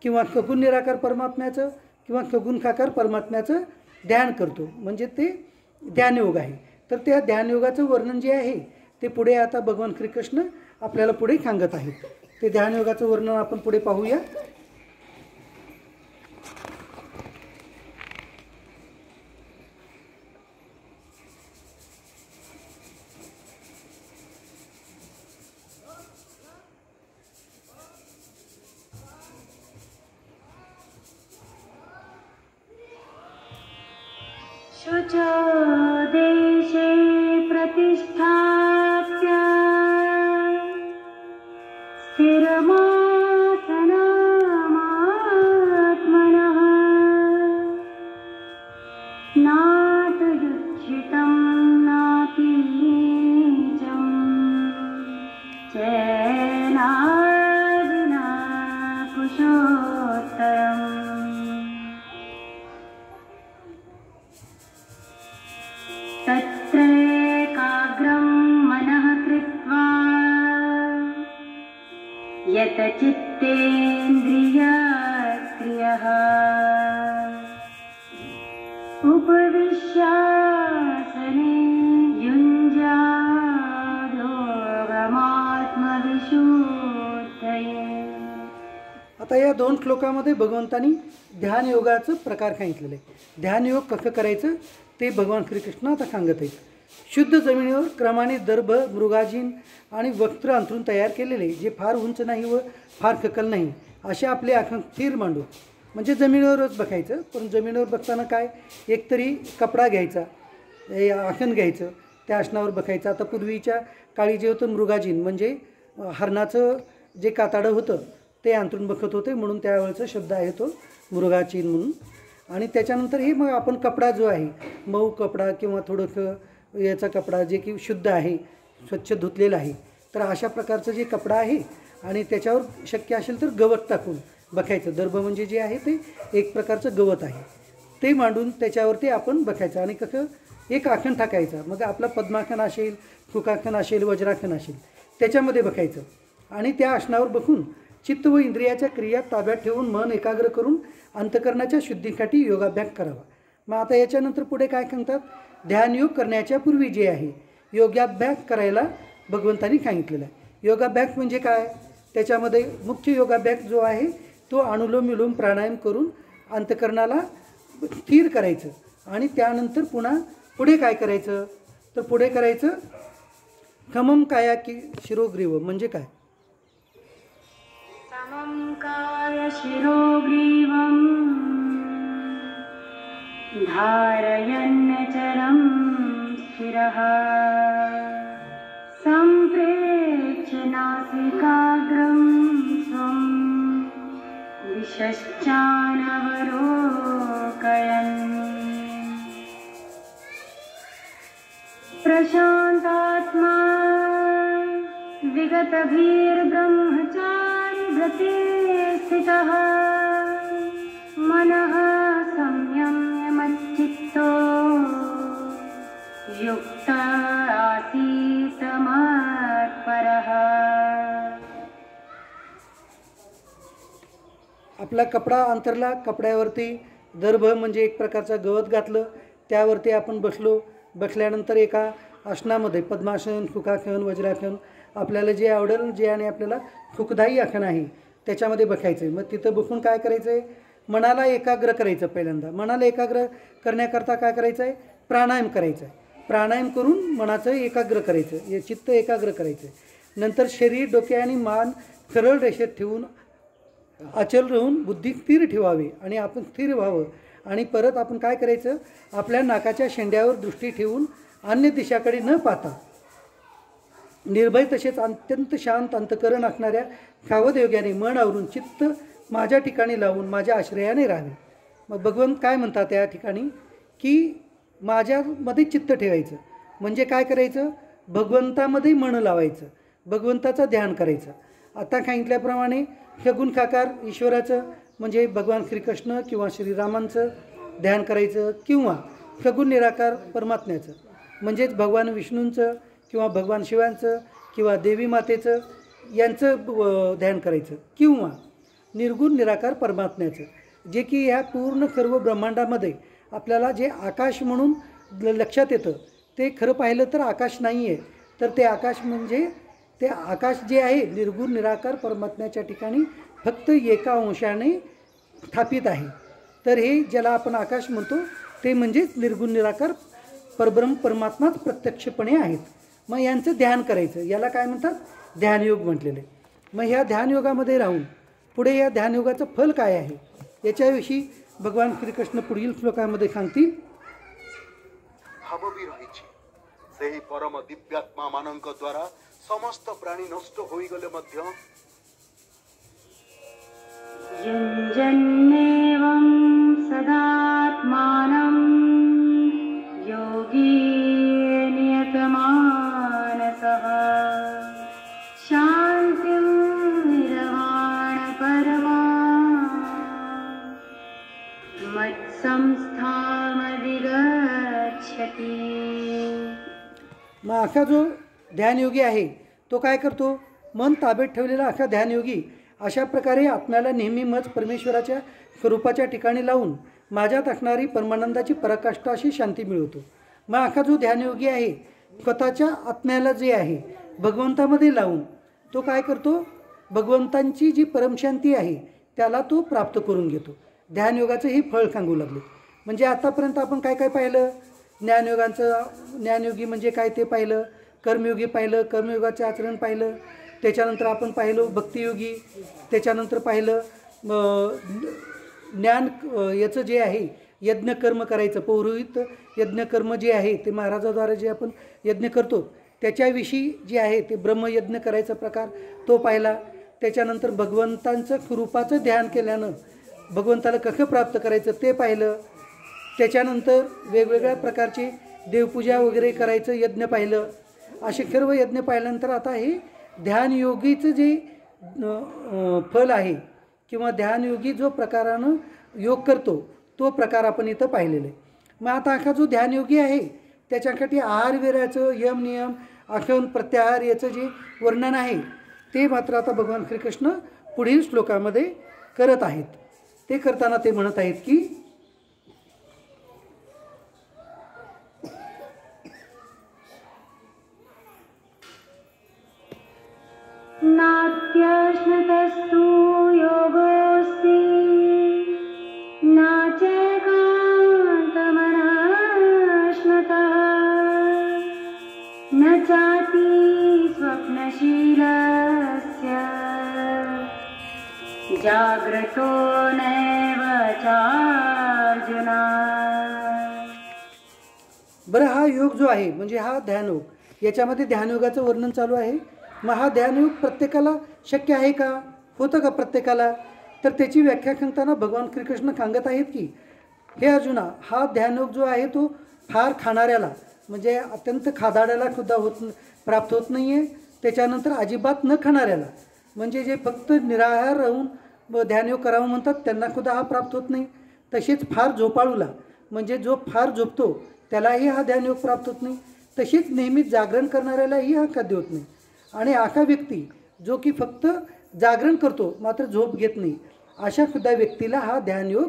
किंवा सगुण निराकार परमात्म्याचं किंवा सगुण साकार परमात्म्याचं ध्यान करतो, म्हणजे ते ध्यानयोग आहे. तर त्या ध्यानयोगाचं वर्णन जे आहे ते पुढे आता भगवान श्रीकृष्ण आपल्याला पुढे सांगत आहेत. ते ध्यानयोगाचं वर्णन आपण पुढे पाहूया. शुचो देशे प्रतिष्ठाप्य स्थिरमासनमात्मनः नातयुज्यितं नातिनीचं चैनादिना कुशोत्तरम्. तत्रैकाग्रं मनः कृत्वा यतचित्तेन्द्रियक्रियः उपविश्यासने युञ्जाद्योगमात्मविशुद्धये. आता या 2 श्लोकामध्ये भगवंतांनी ध्यानयोगाचं प्रकार सांगितलेलं आहे. ध्यानयोग कसं करायचं ते भगवान श्रीकृष्ण आता सांगत आहेत. शुद्ध जमिनीवर क्रमाने दर्भ, मृगाजीन आणि वस्त्र अंथरून तयार केलेले, जे फार उंच नाही व फार खकल नाही, असे आपले आसन स्थिर मांडू. म्हणजे जमिनीवरच बसायचं. पण जमिनीवर बसताना काय, एकतरी कपडा घ्यायचा, आसन घ्यायचं, त्या आसनावर बसायचं. आता पूर्वीच्या काळी जे होतं मृगाजीन म्हणजे हरणाचं जे कातडं होतं ते अंथरून बसत होते, म्हणून त्यावेळेचा शब्द आहे तो मृगाचीन म्हणून. आणि त्याच्यानंतर हे मग आपण कपडा जो आहे, मऊ कपडा किंवा थोडंसं याचा कपडा जे की शुद्ध आहे, स्वच्छ धुतलेला आहे, तर अशा प्रकारचं जे कपडा आहे आणि त्याच्यावर शक्य असेल तर गवत टाकून बसायचं. दर्भ म्हणजे जे आहे ते एक प्रकारचं गवत आहे, ते मांडून त्याच्यावरती आपण बसायचं. आणि कसं एक आसन टाकायचं. मग आपला पद्मासन असेल, सुखासन असेल, वज्रासन असेल, त्याच्यामध्ये बसायचं. आणि त्या आसनावर बसून चित्त व इंद्रियाच्या क्रिया ताब्यात ठेवून मन एकाग्र करून अंतकरणाच्या शुद्धीसाठी योगाभ्यास करावा. मग आता याच्यानंतर पुढे काय सांगतात? ध्यानयोग करण्याच्या पूर्वी जे आहे योगाभ्यास करायला भगवंतांनी सांगितलेला आहे. योगाभ्यास म्हणजे काय? त्याच्यामध्ये मुख्य योगाभ्यास जो आहे तो अनुलोम विलोम प्राणायाम करून अंतकरणाला स्थिर करायचं. आणि त्यानंतर पुन्हा पुढे काय करायचं? तर पुढे करायचं खमम काया की शिरोग्रीव म्हणजे काय? समं काय शिरोग्रीवं धारयन्नचलं स्थिरः सम्प्रेक्ष्य नासिकाग्रं स्वं दिशश्चानवलोकयन् प्रशान्तात्मा विगतभीर्ब्रह्मचारी व्रते स्थितः मनः संयम्य मच्चित्तो युक्त आसीत मत्परः. आपला कपडा अंतरला, कपड्यावरती दर्भ म्हणजे एक प्रकारचा गवत घातलं, त्यावरती आपण बसलो. बसल्यानंतर एका आसनामध्ये पद्मासन, सुखासन, वज्रासन आपल्याला जे आवडेल, जे आणि आपल्याला सुखदायी आसन आहे त्याच्यामध्ये बसायचं आहे. मग तिथं बसून काय करायचं आहे? मनाला एकाग्र करायचं. पहिल्यांदा मनाला एकाग्र करण्याकरता काय करायचं आहे? प्राणायाम करायचं आहे. प्राणायाम करून मनाचं एकाग्र करायचं, हे चित्त एकाग्र करायचं. नंतर शरीर, डोके आणि मान सरळ रेषेत ठेवून अचल राहून बुद्धी स्थिर ठेवावी आणि आपण स्थिर व्हावं आणि परत आपण काय करायचं, आपल्या नाकाच्या शेंड्यावर दृष्टी ठेवून अन्य दिशाकडे न पाहता निर्भय तसेच अत्यंत शांत अंतकरण असणाऱ्या सावध योग्याने मन आवरून चित्त माझ्या ठिकाणी लावून माझ्या आश्रयाने राहावे. मग भगवंत काय म्हणतात या ठिकाणी की माझ्यामध्ये चित्त ठेवायचं म्हणजे काय करायचं, भगवंतामध्ये मन लावायचं, भगवंताचं ध्यान करायचं. आता सांगितल्याप्रमाणे सगुण साकार ईश्वराचं म्हणजे भगवान श्रीकृष्ण किंवा श्रीरामांचं ध्यान करायचं किंवा सगुण निराकार परमात्म्याचं म्हणजेच भगवान विष्णूंचं किंवा भगवान शिवांचं किंवा देवी मातेचं यांचं ध्यान करायचं किंवा निर्गुण निराकार परमात्म्याचं जे की ह्या पूर्ण सर्व ब्रह्मांडामध्ये आपल्याला जे आकाश म्हणून लक्षात येतं ते खरं पाहिलं तर आकाश नाही आहे, तर ते आकाश म्हणजे ते आकाश जे आहे निर्गुण निराकार परमात्म्याच्या ठिकाणी फक्त एका अंशाने स्थापित आहे. तर हे ज्याला आपण आकाश म्हणतो ते म्हणजेच निर्गुण निराकार परब्रह्म परमात्माच प्रत्यक्षपणे आहेत. मग यांचं ध्यान करायचं, याला काय म्हणतात, ध्यानयोग म्हटलेलं आहे. मग ह्या ध्यानयोगामध्ये राहून पुढे या ध्यानयोगाचं फल काय आहे याच्याविषयी भगवान श्रीकृष्ण पुढील श्लोकामध्ये सांगतील. ଭାବ ବି ରହିଛି ସେହି ପରମ ଦିବ୍ୟାତ୍ମା ମାନଙ୍କ ଦ୍ୱାରା ସମସ୍ତ ପ୍ରାଣୀ ନଷ୍ଟ ହୋଇଗଲେ ମଧ୍ୟ युञ्जन्नेवं सदात्मानं योगी नियतमानसः शान्तिं निर्वाणपरमा मत्संस्थामधिगच्छति. मग असा जो ध्यानयोगी आहे तो काय करतो, मन ताब्यात ठेवलेला असा ध्यानयोगी अशा प्रकारे आत्म्याला नेहमी मज परमेश्वराच्या स्वरूपाच्या ठिकाणी लावून माझ्यात असणारी परमानंदाची पराकाष्ठा अशी शांती मिळवतो. मग असा जो ध्यानयोगी आहे स्वतःच्या आत्म्याला जे आहे भगवंतामध्ये लावून तो काय करतो, भगवंतांची जी परमशांती आहे त्याला तो प्राप्त करून घेतो. ध्यानयोगाचं हे फळ सांगू लागले. म्हणजे आतापर्यंत आपण काय काय पाहिलं, ज्ञानयोगी म्हणजे काय ते पाहिलं, कर्मयोगी पाहिलं, कर्मयोगाचं आचरण पाहिलं, त्याच्यानंतर आपण पाहिलं भक्तियोगी, त्याच्यानंतर पाहिलं ज्ञान याचं जे आहे यज्ञकर्म करायचं, पौरोहित यज्ञकर्म जे आहे ते महाराजाद्वारे जे आपण यज्ञ करतो त्याच्याविषयी जे आहे ते ब्रह्मयज्ञ करायचा प्रकार तो पाहिला. त्याच्यानंतर भगवंतांचं स्वरूपाचं ध्यान केल्यानं भगवंताला कसं प्राप्त करायचं ते पाहिलं. त्याच्यानंतर वेगवेगळ्या प्रकारचे देवपूजा वगैरे करायचं यज्ञ पाहिलं. असे सर्व यज्ञ पाहिल्यानंतर आता हे ध्यानयोगीचं जे फल आहे किंवा ध्यानयोगी जो प्रकारानं योग करतो तो प्रकार आपण इथं पाहिलेला आहे. मग आता असा जो ध्यानयोगी आहे त्याच्यासाठी आहार विहाराचं यम नियम आसन प्रत्याहार याचं जे वर्णन आहे ते मात्र आता भगवान श्रीकृष्ण पुढील श्लोकामध्ये करत आहेत. ते करताना ते म्हणत आहेत की नात्यश्नतस्तु योगोऽस्ति न चैकान्तमनश्नतः न चाति स्वप्नशीलस्य जाग्रतो नैव चार्जुना. बरं, हा योग जो आहे म्हणजे हा ध्यानयोग, याच्यामध्ये ध्यानयोगाचं वर्णन चालू आहे. मग हा ध्यानयोग प्रत्येकाला शक्य आहे का, होतं का प्रत्येकाला, तर त्याची व्याख्या सांगताना भगवान श्रीकृष्ण सांगत आहेत की हे अर्जुना, हा ध्यानयोग जो आहे तो फार खाणाऱ्याला म्हणजे अत्यंत खादाड्याला सुद्धा प्राप्त होत नाही आहे. त्याच्यानंतर अजिबात न खाणाऱ्याला म्हणजे जे फक्त निराहार राहून ध्यानयोग करावं म्हणतात त्यांना सुद्धा हा प्राप्त होत नाही. तसेच फार झोपाळूला म्हणजे जो फार झोपतो त्यालाही हा ध्यानयोग प्राप्त होत नाही. तसेच नेहमी जागरण करणाऱ्यालाही हा साध्य होत नाही. आणि असा व्यक्ती जो की फक्त जागरण करतो मात्र झोप घेत नाही अशा सुद्धा व्यक्तीला हा ध्यानयोग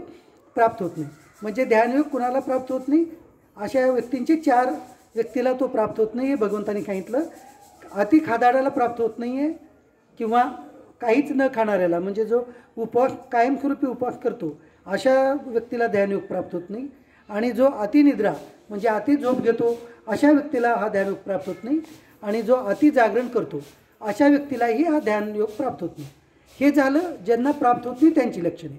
प्राप्त होत नाही. म्हणजे ध्यानयोग कुणाला प्राप्त होत नाही, अशा व्यक्तींचे 4 व्यक्तीला तो प्राप्त होत नाही हे भगवंतांनी सांगितलं. अति खादाड्याला प्राप्त होत नाही आहे किंवा काहीच न खाणाऱ्याला म्हणजे जो उपवास कायमस्वरूपी उपवास करतो अशा व्यक्तीला ध्यानयोग प्राप्त होत नाही. आणि जो अतिनिद्रा म्हणजे अति झोप घेतो अशा व्यक्तीला हा ध्यानयोग प्राप्त होत नाही. आणि जो अति जागरण करतो अशा व्यक्तीलाही हा ध्यानयोग प्राप्त होत नाही. हे झालं ज्यांना प्राप्त होत नाही त्यांची लक्षणे.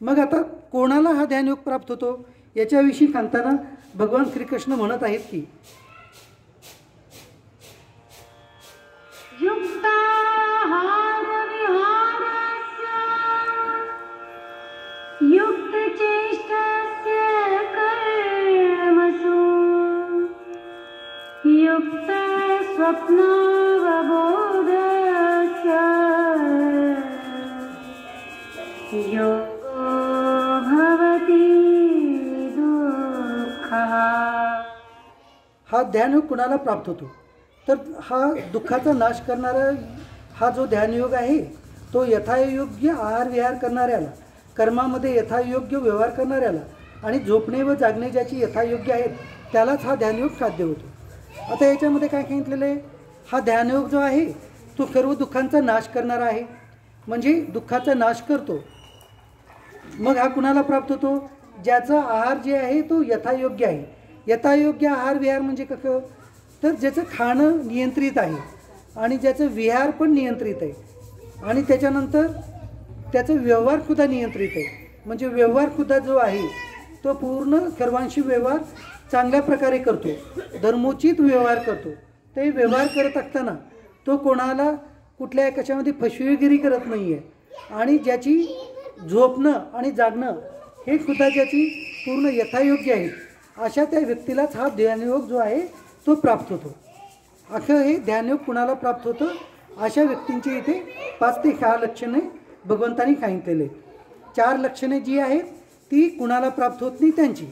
मग आता कोणाला हा ध्यानयोग प्राप्त होतो याच्याविषयी सांगताना भगवान श्रीकृष्ण म्हणत आहेत की युक्तचेष्टस्य कर्मसु युक्तस्वप्नावबोधस्य योगो भवति दुःखः. हा ध्यानयोग कुणाला प्राप्त होतो तर हा दुःखाचा नाश करणारा हा जो ध्यानयोग आहे तो यथायोग्य आहार विहार करणाऱ्याला, कर्मामध्ये यथायोग्य व्यवहार करणाऱ्याला आणि झोपणे व जागणे ज्याची यथायोग्य आहेत त्यालाच हा ध्यानयोग साध्य होतो. आता याच्यामध्ये काय सांगितलेलं आहे, हा ध्यानयोग जो आहे तो सर्व दुःखांचा नाश करणारा आहे, म्हणजे दुःखाचा नाश करतो. मग हा कुणाला प्राप्त होतो, ज्याचा आहार जे आहे तो यथायोग्य आहे. यथायोग्य आहार विहार म्हणजे कसं, तर ज्याचं खाणं नियंत्रित आहे आणि ज्याचं विहार पण नियंत्रित आहे आणि त्याच्यानंतर त्याचं व्यवहारसुद्धा नियंत्रित आहे. म्हणजे व्यवहारसुद्धा जो आहे तो पूर्ण सर्वांशी व्यवहार चांगल्या प्रकारे करतो, धर्मोचित व्यवहार करतो. ते व्यवहार करत असताना तो कोणाला कुठल्या कशामध्ये फसवेगिरी करत नाही आहे आणि ज्याची झोपणं आणि जागणं हे सुद्धा ज्याची पूर्ण यथायोग्य आहे अशा त्या व्यक्तीलाच हा ध्यानयोग जो आहे तो प्राप्त होतो. असं हे ध्यानयोग कुणाला प्राप्त होतं, अशा व्यक्तींची इथे 5 ते 6 लक्षणे भगवंतांनी सांगितलेले. 4 लक्षणे जी आहेत ती कुणाला प्राप्त होत नाही त्यांची.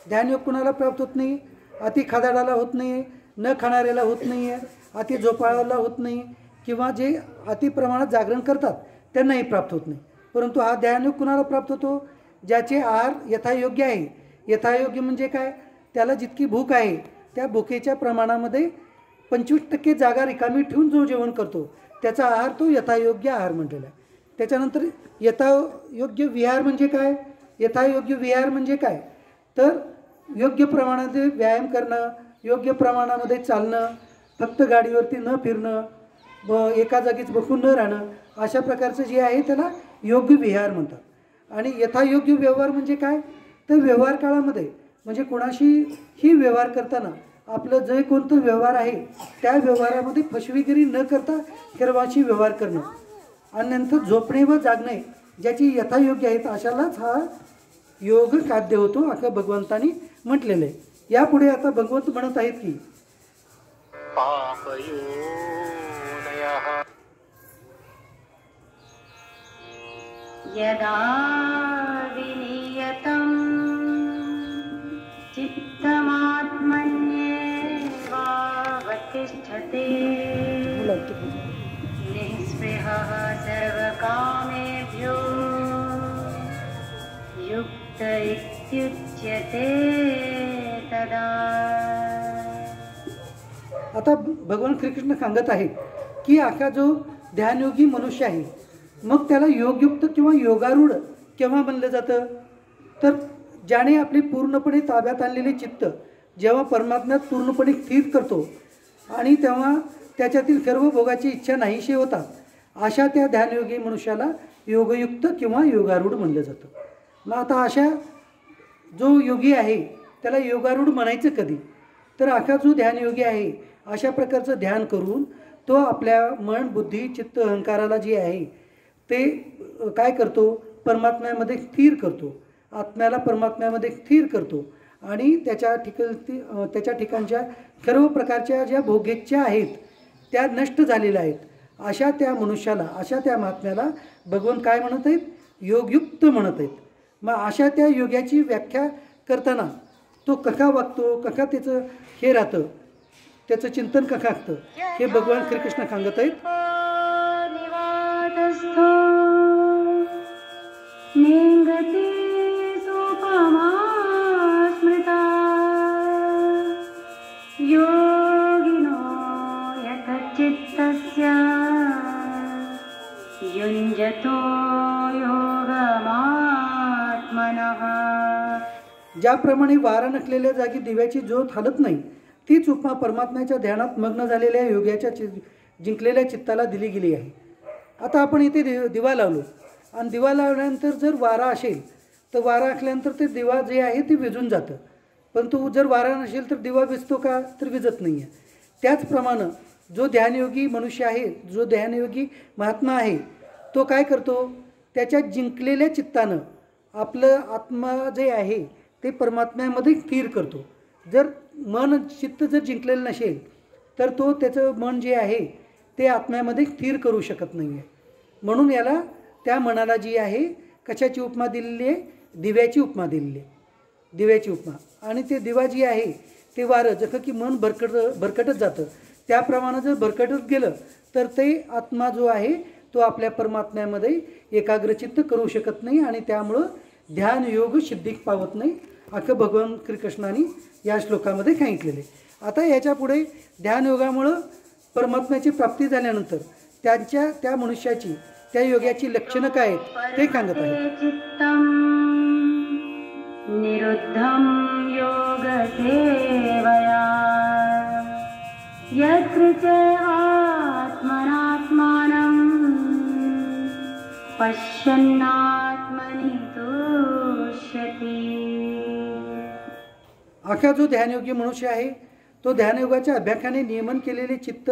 ध्यानयोग कुणाला प्राप्त होत नाही, अति खादाडाला होत नाही, न खाणाऱ्याला होत नाही आहे, अति झोपाळाला होत नाही, किंवा जे अति प्रमाणात जागरण करतात त्यांनाही प्राप्त होत नाही. परंतु हा ध्यानयोग कुणाला प्राप्त होतो, ज्याचे आहार यथायोग्य आहे. यथायोग्य म्हणजे काय, त्याला जितकी भूक आहे त्या भुकेच्या प्रमाणामध्ये 25% जागा रिकामी ठेवून जो जेवण करतो त्याचा आहार तो यथायोग्य आहार म्हटलेला आहे. त्याच्यानंतर यथायोग्य विहार म्हणजे काय, यथायोग्य विहार म्हणजे काय तर योग्य प्रमाणामध्ये व्यायाम करणं, योग्य प्रमाणामध्ये चालणं, फक्त गाडीवरती न फिरणं, एका जागीच बसून न राहणं, अशा प्रकारचं जे आहे त्याला योग्य विहार म्हणतात. आणि यथायोग्य व्यवहार म्हणजे काय तर व्यवहार काळामध्ये म्हणजे कोणाशी ही व्यवहार करताना आपलं जे कोणतं व्यवहार आहे त्या व्यवहारामध्ये फसवेगिरी न करता सर्वांशी व्यवहार करणं आणि नंतर झोपणे व जागणे ज्याची यथायोग्य आहेत अशालाच हा योग साध्य होतो असं भगवंतांनी म्हटलेलं आहे. यापुढे आता भगवंत म्हणत आहेत की यदा विनियतं चित्तमात्मन्येवावतिष्ठते निःस्पृहः सर्वकामेभ्यो युक्त इत्युच्यते तदा. आता भगवान श्रीकृष्ण सांगत आहे की असा जो ध्यानयोगी मनुष्य आहे मग त्याला योगयुक्त किंवा योगारूढ केव्हा बनलं जातं तर ज्याने आपली पूर्णपणे ताब्यात आणलेले चित्त जेव्हा परमात्म्यात पूर्णपणे स्थिर करतो आणि तेव्हा त्याच्यातील सर्व भोगाची इच्छा नाहीशी होतात अशा त्या ध्यानयोगी मनुष्याला योगयुक्त किंवा योगारूढ म्हणलं जातं. मग आता अशा जो योगी आहे त्याला योगारूढ म्हणायचं कधी तर असा जो ध्यानयोगी आहे अशा प्रकारचं ध्यान करून तो आपल्या मन बुद्धी चित्त अहंकाराला जे आहे ते काय करतो परमात्म्यामध्ये स्थिर करतो, आत्म्याला परमात्म्यामध्ये स्थिर करतो आणि त्याच्या ठिकाणच्या सर्व प्रकारच्या ज्या भोगेच्छा आहेत त्या नष्ट झालेल्या आहेत अशा त्या मनुष्याला अशा त्या महात्म्याला भगवान काय म्हणत आहेत योगयुक्त म्हणत आहेत. मग अशा त्या योग्याची व्याख्या करताना तो कसा वागतो कसा त्याचं हे राहतं त्याचं चिंतन कसं असतं हे भगवान श्रीकृष्ण सांगत आहेत. निंगते सोपमा स्मृता योगिनो यतचित्तस्य युञ्जतो योगमात्मनः. ज्याप्रमाणे वारा नसलेल्या जागी दिव्याची ज्योत हलत नाही तीच उपमा परमात्म्याच्या ध्यानात मग्न झालेल्या योग्याच्या जिंकलेल्या चित्ताला दिली गेली आहे. आता आपण इथे दिवा लावलो आणि दिवा लावल्यानंतर जर वारा असेल तर वारा असल्यानंतर ते दिवा जे आहे ते विझून जातं, परंतु जर वारा नसेल तर दिवा विझतो का, तर विझत नाही आहे. त्याचप्रमाणे जो ध्यानयोगी मनुष्य आहे, जो ध्यानयोगी महात्मा आहे, तो काय करतो, त्याच्या जिंकलेल्या चित्तानं आपलं आत्मा जे आहे ते परमात्म्यामध्ये स्थिर करतो. जर मन चित्त जर जिंकलेलं नसेल तर तो त्याचं मन जे आहे ते आत्म्यामध्ये स्थिर करू शकत नाही आहे. म्हणून याला त्या मनाला जी आहे कशाची उपमा दिलेली आहे, दिव्याची उपमा दिलेली आहे, दिव्याची उपमा. आणि ते दिवा जी आहे ते वारं, जसं की मन भरकटत जातं त्याप्रमाणे जर भरकटत गेलं तर ते आत्मा जो आहे तो आपल्या परमात्म्यामध्ये एकाग्रचित्त करू शकत नाही आणि त्यामुळं ध्यान योग सिद्धीक पावत नाही, असं भगवान श्रीकृष्णाने या श्लोकामध्ये सांगितलेले. आता याच्या पुढे ध्यानयोगामुळं परमात्म्याची प्राप्ती झाल्यानंतर त्या मनुष्याची, त्या योग्याची लक्षणं काय आहेत ते सांगत आहेत. चित्तम निरुद्धम योग सेवया यत्र च आत्मनात्मानं पश्यन्नात्मनि तुष्यति. अख्खा जो ध्यानयोगी मनुष्य आहे तो ध्यानयोगाच्या अभ्यासाने नियमन केलेले चित्त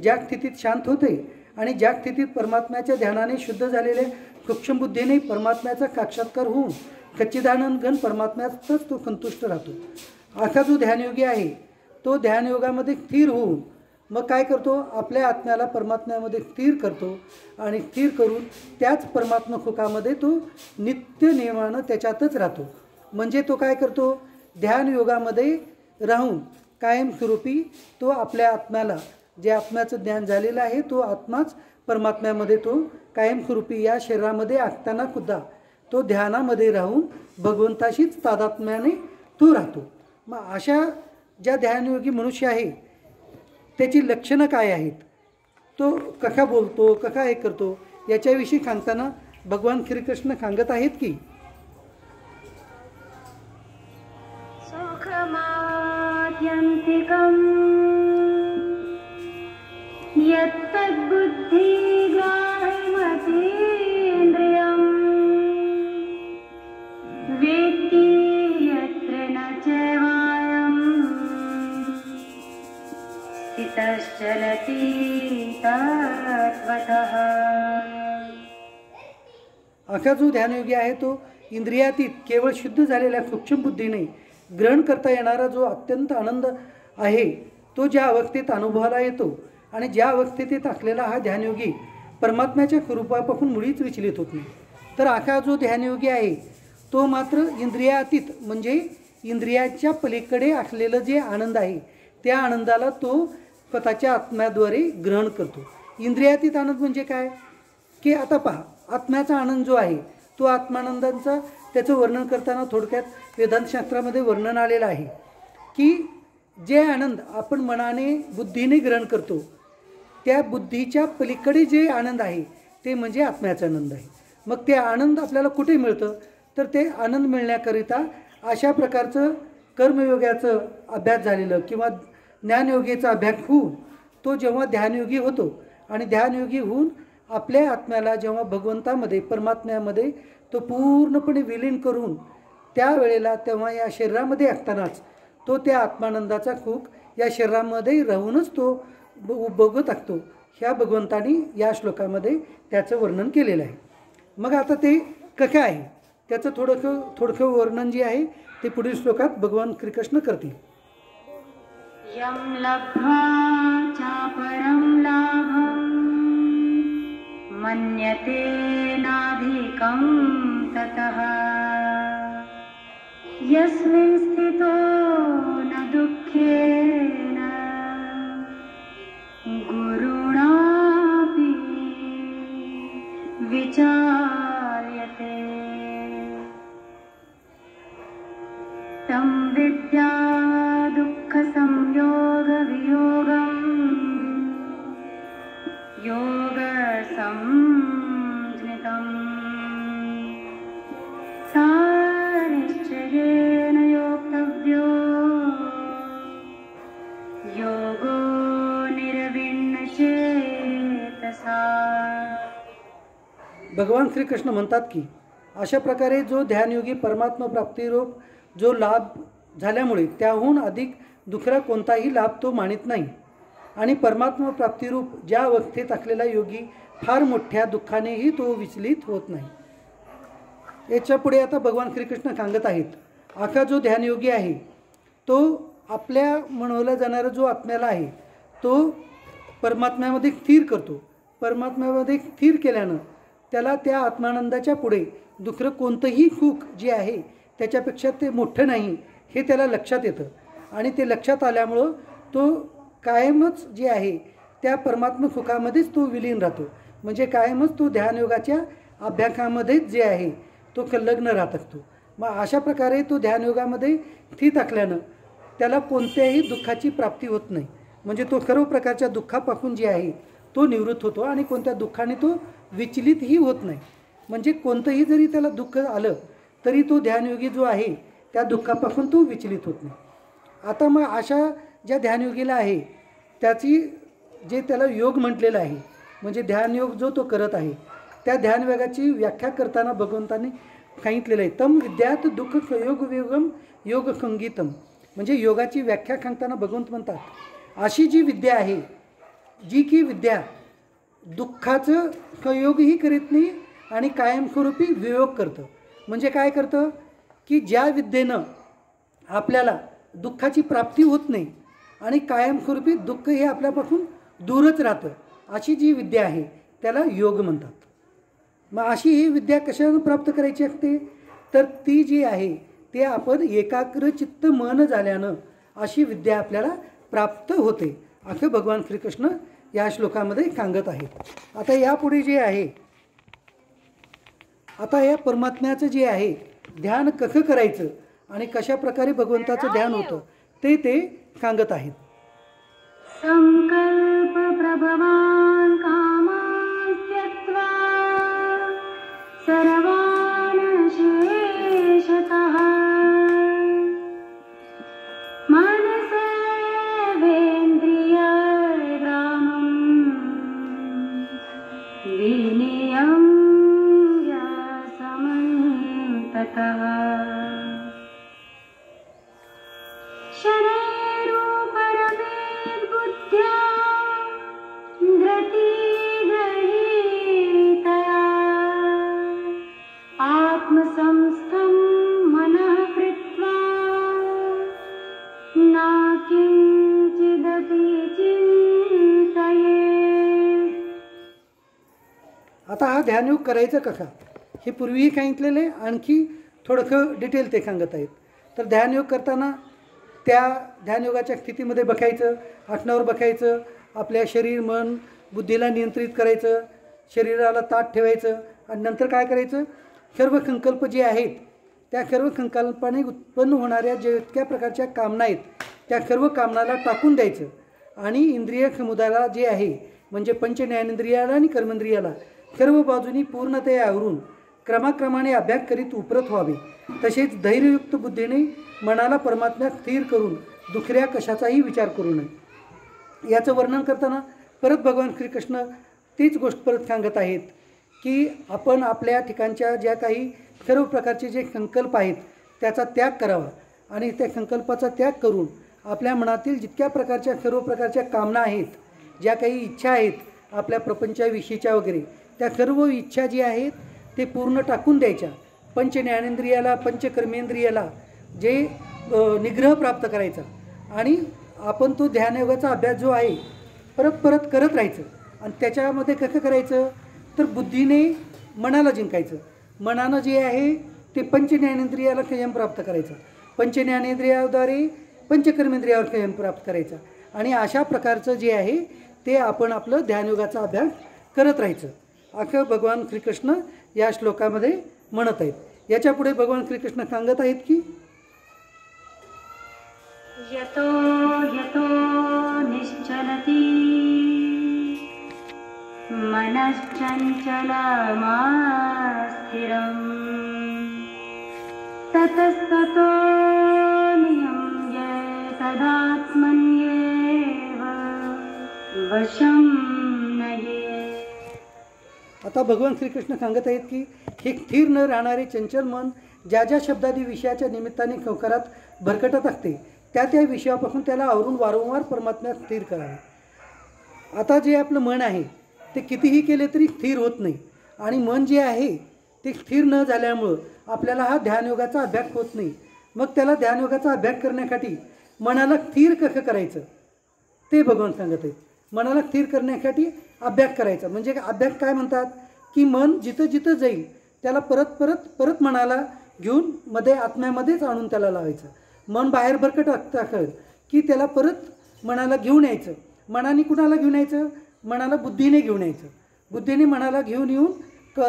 ज्या स्थितीत शांत होते आणि ज्या स्थितीत परमात्म्याच्या ध्यानाने शुद्ध झालेल्या सूक्ष्मबुद्धीने परमात्म्याचा साक्षात्कार होऊन सच्चिदानंद घन परमात्म्यातच तो संतुष्ट राहतो. असा जो ध्यानयोगी आहे तो ध्यानयोगामध्ये स्थिर होऊन मग काय करतो, आपल्या आत्म्याला परमात्म्यामध्ये स्थिर करतो आणि स्थिर करून त्याच परमात्मा सुखामध्ये तो नित्य नियमानं त्याच्यातच राहतो. म्हणजे तो काय करतो, ध्यानयोगामध्ये राहून कायमस्वरूपी तो आपल्या आत्म्याला, जे आत्म्याचं ज्ञान झालेलं आहे तो आत्माच परमात्म्यामध्ये तो कायमस्वरूपी या शरीरामध्ये असताना सुद्धा तो ध्यानामध्ये राहून भगवंताशीच तादात्म्याने तो राहतो. मग अशा ज्या ध्यानयोगी मनुष्य आहे त्याची लक्षणं काय आहेत, तो कसा बोलतो, कसा हे करतो, याच्याविषयी सांगताना भगवान श्रीकृष्ण सांगत आहेत की सुखमात्यन्तिकं यत्तद्बुद्धिग्राह्यमतीन्द्रियं वेत्ति यत्र न चैवायं स्थितश्चलति तत्त्वतः. असा जो ध्यानयोगी आहे तो इंद्रियातीत केवळ शुद्ध झालेल्या सूक्ष्म बुद्धीने ग्रहण करता येणारा जो अत्यंत आनंद आहे तो ज्या अवस्थेत अनुभवाला येतो आणि ज्या अवस्थेत असलेला हा ध्यानयोगी परमात्म्याच्या स्वरूपापासून मुळीच विचलित होत नाही. तर असा जो ध्यानयोगी आहे तो मात्र इंद्रियातीत म्हणजे इंद्रियाच्या पलीकडे असलेलं जे आनंद आहे त्या आनंदाला तो स्वतःच्या आत्म्याद्वारे ग्रहण करतो. इंद्रियातीत आनंद म्हणजे काय की आता पहा, आत्म्याचा आनंद जो आहे तो आत्मानंदांचा त्याचं वर्णन करताना थोडक्यात वेदांतशास्त्रामध्ये वर्णन आलेलं आहे की जे आनंद आपण मनाने बुद्धीने ग्रहण करतो त्या बुद्धीच्या पलीकडे जे आनंद आहे ते म्हणजे आत्म्याचा आनंद आहे. मग ते आनंद आपल्याला कुठे मिळतं, तर ते आनंद मिळण्याकरिता अशा प्रकारचं कर्मयोगाचं अभ्यास झालेलं किंवा ज्ञानयोगीचा अभ्यास होऊन तो जेव्हा ध्यानयोगी होतो आणि ध्यानयोगी होऊन आपल्या आत्म्याला जेव्हा भगवंतामध्ये परमात्म्यामध्ये तो पूर्णपणे विलीन करून त्यावेळेला तेव्हा या शरीरामध्ये असतानाच तो त्या आत्मानंदाचा खूप या शरीरामध्ये राहूनच तो बघत असतो. ह्या भगवंतानी या श्लोकामध्ये त्याचं वर्णन केलेलं आहे. मग आता ते कसं आहे त्याचं थोडकं वर्णन जे आहे ते पुढील श्लोकात भगवान श्रीकृष्ण करतील. यं लब्ध्वा चापरं लाभं मन्यते नाधिकं ततः यस्मिन् स्थितो न दुःखेन गुरुणापि विचार्यते तं विद्या दुःखसंयोगवियोगं योगसंज्ञितं सा निश्चयेन योक्तव्यो योगो निर्विण्णचेतसा. भगवान श्रीकृष्ण म्हणतात की अशा प्रकारे जो ध्यानयोगी परमात्मा प्राप्तिरूप जो लाभ झाल्यामुळे त्याहून अधिक दुसरा कोणताही लाभ तो मानित नाही आणि परमात्मा प्राप्तिरूप ज्या अवस्थेत असलेला योगी फार मोठ्या दुःखानेही तो विचलित होत नाही। याच्या पुढे आता भगवान श्रीकृष्ण सांगत आहेत आखा जो ध्यानयोगी आहे तो आपल्या म्हणवला जाणारा जो आत्म्याला आहे तो परमात्म्यामध्ये स्थिर करतो। परमात्म्यामध्ये स्थिर केल्यानं त्याला त्या आत्मानंदाच्या पुढे दुसरं कोणतंही सुख जे आहे त्याच्यापेक्षा ते मोठं नाही हे त्याला लक्षात येतं आणि ते लक्षात आल्यामुळं तो कायमच जे आहे त्या परमात्मा सुखामध्येच तो विलीन राहतो। म्हणजे कायमच तो ध्यानयोगाच्या अभ्यासामध्येच जे आहे तो संलग्न राहत असतो। मग अशा प्रकारे तो ध्यानयोगामध्ये स्थित असल्यानं त्याला कोणत्याही दुःखाची प्राप्ती होत नाही। म्हणजे तो सर्व प्रकारच्या दुःखापासून जे आहे तो निवृत्त होतो आणि कोणत्या दुःखाने तो विचलितही होत नाही। म्हणजे कोणतंही जरी त्याला दुःख आलं तरी तो ध्यानयोगी जो आहे त्या दुःखापासून तो विचलित होत नाही। आता मग अशा ज्या ध्यानयोगीला आहे त्याची जे त्याला योग म्हटलेला आहे म्हणजे ध्यानयोग जो तो करत आहे त्या ध्यानयोगाची व्याख्या करताना भगवंतांनी सांगितलेलं आहे तम विद्यात दुःख योग वियोगम योग संगीतम। म्हणजे योगाची व्याख्या सांगताना भगवंत म्हणतात अशी जी विद्या आहे जी की विद्या दुःखाचं संयोगही करीत नाही आणि कायमस्वरूपी वियोग करतं। म्हणजे काय करतं की ज्या विद्येनं आपल्याला दुःखाची प्राप्ती होत नाही आणि कायमस्वरूपी दुःख हे आपल्यापासून दूरच राहतं अशी जी विद्या आहे त्याला योग म्हणतात। मग अशी ही विद्या कशाने प्राप्त करायची असते तर ती जी आहे ते आपण एकाग्र चित्त मन झाल्यानं अशी विद्या आपल्याला प्राप्त होते असं भगवान श्रीकृष्ण या श्लोकामध्ये सांगत आहेत। आता यापुढे जे आहे आता या परमात्म्याचं जे आहे ध्यान कसं करायचं आणि कशा प्रकारे भगवंताचं ध्यान होतं ते सांगत आहेत। संकल्प प्रभवान कामान् त्यक्त्वा सर्वान् शेषतः मनसेवेन्द्रियग्रामं विनियम्य समन्ततः शनैरुपरमेद्बुद्ध्या धृतिगृहीतया आत्मसंस्थं मनः कृत्वा न किंचिदपि चिन्तयेत्। आता हा ध्यानयोग करायचा कसा हे पूर्वीही सांगितलेलं आहे आणखी थोडंसं डिटेल ते सांगत आहेत। तर ध्यानयोग करताना त्या ध्यानयोगाच्या स्थितीमध्ये बसायचं आसनावर बसायचं आपल्या शरीर मन बुद्धीला नियंत्रित करायचं शरीराला ताठ ठेवायचं आणि नंतर काय करायचं सर्व संकल्प जे आहेत त्या सर्व संकल्पाने उत्पन्न होणाऱ्या जे इतक्या प्रकारच्या कामना आहेत त्या सर्व कामनाला टाकून द्यायचं आणि इंद्रिय समुदायाला जे आहे म्हणजे पंच ज्ञानेंद्रियाला आणि कर्मेंद्रियाला सर्व बाजूनी पूर्णतया आवरून क्रमाक्रमाने अभ्यास करीत उपरत व्हावे। तसेच धैर्ययुक्त बुद्धीने मनाला परमात्म्यात स्थिर करून दुसऱ्या कशाचाही विचार करू नये। याचं वर्णन करताना परत भगवान श्रीकृष्ण तीच गोष्ट परत सांगत आहेत की आपण आपल्या ठिकाणच्या ज्या काही सर्व प्रकारचे जे संकल्प आहेत त्याचा त्याग करावा आणि त्या संकल्पाचा त्याग करून आपल्या मनातील जितक्या प्रकारच्या सर्व प्रकारच्या कामना आहेत ज्या काही इच्छा आहेत आपल्या प्रपंचाविषयीच्या वगैरे त्या सर्व इच्छा जी आहेत ते पूर्ण टाकून द्यायच्या। पंच ज्ञानेंद्रियाला पंच कर्मेंद्रियाला जे निग्रह प्राप्त करायचा आणि आपण तो ध्यानयोगाचा अभ्यास जो आहे परत परत करत राहायचं आणि त्याच्यामध्ये कसं करायचं तर बुद्धीने मनाला जिंकायचं। मनानं जे आहे ते पंच ज्ञानेंद्रियाला संयम प्राप्त करायचा पंच ज्ञानेंद्रियाद्वारे पंचकर्मेंद्रियावर संयम प्राप्त करायचा आणि अशा प्रकारचं जे आहे ते आपण आपलं ध्यानयोगाचा अभ्यास करत राहायचं असं भगवान श्रीकृष्ण या श्लोकामध्ये म्हणत आहेत। याच्या पुढे भगवान श्रीकृष्ण सांगत आहेत की यतो यतो निश्चलति मनश्चञ्चलमास्थिरम् ततस्ततो नियम्य तदात्मन्येव वशं नयेत्। आता भगवान श्रीकृष्ण सांगत आहेत की हे स्थिर न राहणारे चंचल मन ज्या ज्या शब्दादी विषयाच्या निमित्ताने संसारात भरकटत असते त्या त्या विषयापासून त्याला आवरून वारंवार परमात्म्यात स्थिर करावे. आता जे आपलं मन आहे ते कितीही केले तरी स्थिर होत नाही आणि मन जे आहे ते स्थिर न झाल्यामुळं आपल्याला हा ध्यानयोगाचा अभ्यास होत नाही. मग त्याला ध्यानयोगाचा अभ्यास करण्यासाठी मनाला स्थिर कसं करायचं ते भगवान सांगत आहेत. मनाला स्थिर करण्यासाठी अभ्यास करायचा. म्हणजे अभ्यास काय म्हणतात की मन जिथं जिथं जाईल त्याला परत परत परत मनाला घेऊन मध्ये आत्म्यामध्येच आणून त्याला लावायचं. मन बाहेर भरकट असेल की त्याला परत मनाला घेऊन यायचं. मनाने कुणाला घेऊन यायचं? मनाला बुद्धीने घेऊन यायचं. बुद्धीने मनाला घेऊन येऊन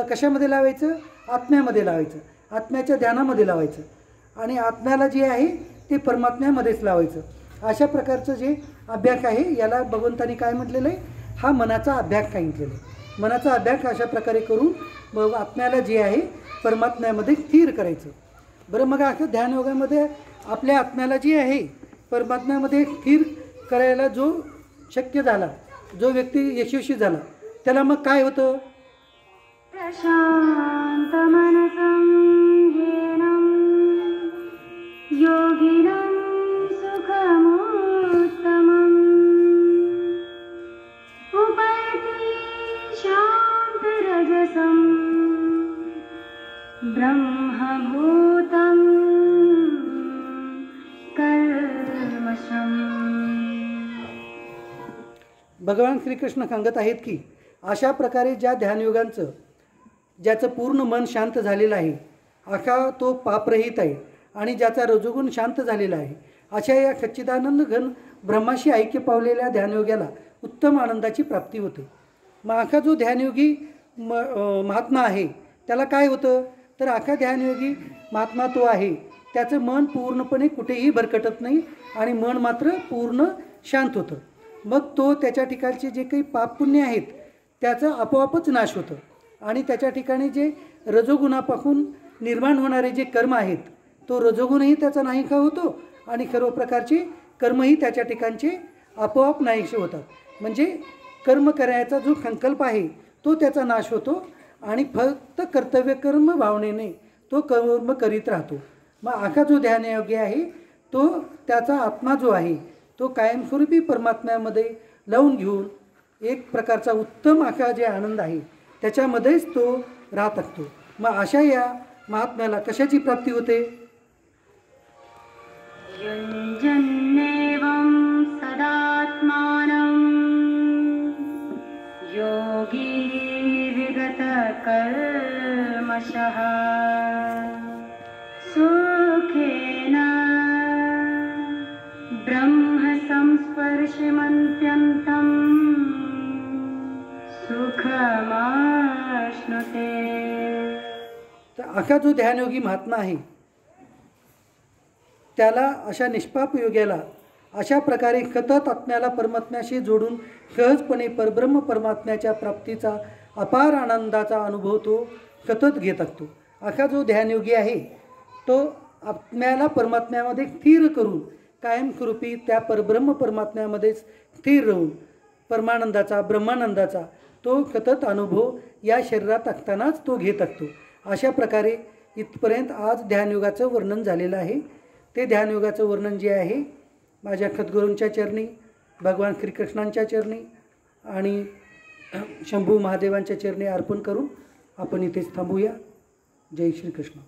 कशामध्ये लावायचं? आत्म्यामध्ये लावायचं. आत्म्याच्या ध्यानामध्ये लावायचं आणि आत्म्याला जे आहे ते परमात्म्यामध्येच लावायचं. अशा प्रकारचं जे अभ्यास आहे याला भगवंतांनी काय म्हटलेलं आहे? हा मनाचा अभ्यास सांगितलेला आहे. मनाचा अभ्यास अशा प्रकारे करून मग आत्म्याला जे आहे परमात्म्यामध्ये स्थिर करायचं. बरं, मग असं ध्यानयोगामध्ये आपल्या आत्म्याला जे आहे परमात्म्यामध्ये स्थिर करायला जो शक्य झाला, जो व्यक्ती यशस्वी झाला त्याला मग काय होतं? प्रशान्तमनसं येनं योगिनं सुखमुत्तमम् उपैति शान्तरजसं ब्रह्मभूतं कल्मषम्. भगवान श्रीकृष्ण सांगत आहेत की अशा प्रकारे ज्या ध्यानयोगांचं ज्याचं पूर्ण मन शांत झालेलं आहे, अशा तो पापरहित आहे आणि ज्याचा रजोगुण शांत झालेला आहे, अशा या सच्चिदानंद घन ब्रह्माशी ऐक्य पावलेल्या ध्यानयोग्याला उत्तम आनंदाची प्राप्ती होते. मग असा जो ध्यानयोगी महात्मा आहे त्याला काय होतं? तर असा ध्यानयोगी महात्मा तो आहे त्याचं मन पूर्णपणे कुठेही भरकटत नाही आणि मन मात्र पूर्ण शांत होतं. मग तो त्याच्या ठिकाणचे जे काही पापपुण्य आहेत त्याचा आपोआपच नाश होतं आणि त्याच्या ठिकाणी जे रजोगुणापासून निर्माण होणारे जे कर्म आहेत तो रजोगुणही त्याचा नाहीसा होतो आणि सर्व प्रकारचे कर्मही त्याच्या ठिकाणचे आपोआप नाहीसे होतात. म्हणजे कर्म करायचा जो संकल्प आहे तो त्याचा नाश होतो आणि फक्त कर्तव्य कर्म भावनेने तो कर्म करीत राहतो. मग आखा जो ध्यानयोगी आहे तो त्याचा आत्मा जो आहे तो कायमस्वरूपी परमात्म्यामध्ये लावून घेऊन एक प्रकारचा उत्तम आखा जे आनंद आहे त्याच्यामध्येच तो राहत असतो. मग अशा या महात्म्याला कशाची प्राप्ती होते? युञ्जन्नेवं सदात्मानं योगी विगतकल्मषः सुखेन ब्रह्मसंस्पर्शमन्त्यन्तं सुखमाश्नुते. तर असा जो ध्यानयोगी महात्मा आहे त्याला अशा निष्पाप योग्याला अशा प्रकारे सतत आत्म्याला परमात्म्याशी जोडून सहजपणे परब्रह्म परमात्म्याच्या प्राप्तीचा अपार आनंदाचा अनुभव तो सतत घेत असतो. असा जो ध्यानयोगी आहे तो आत्म्याला परमात्म्यामध्ये स्थिर करून कायमस्वरूपी त्या परब्रह्म परमात्म्यामध्ये स्थिर राहून परमानंदाचा ब्रह्मानंदाचा तो सतत अनुभव या शरीरात असतानाच तो घेत असतो. अशा प्रकारे इथपर्यंत आज ध्यानयोगाचं वर्णन झालेलं आहे. ते ध्यानयोगाचं वर्णन जे आहे माझ्या सद्गुरूंच्या चरणी, भगवान श्रीकृष्णांच्या चरणी आणि शंभू महादेवांच्या चरणी अर्पण करून आपण इथेच थांबूया. जय श्रीकृष्ण.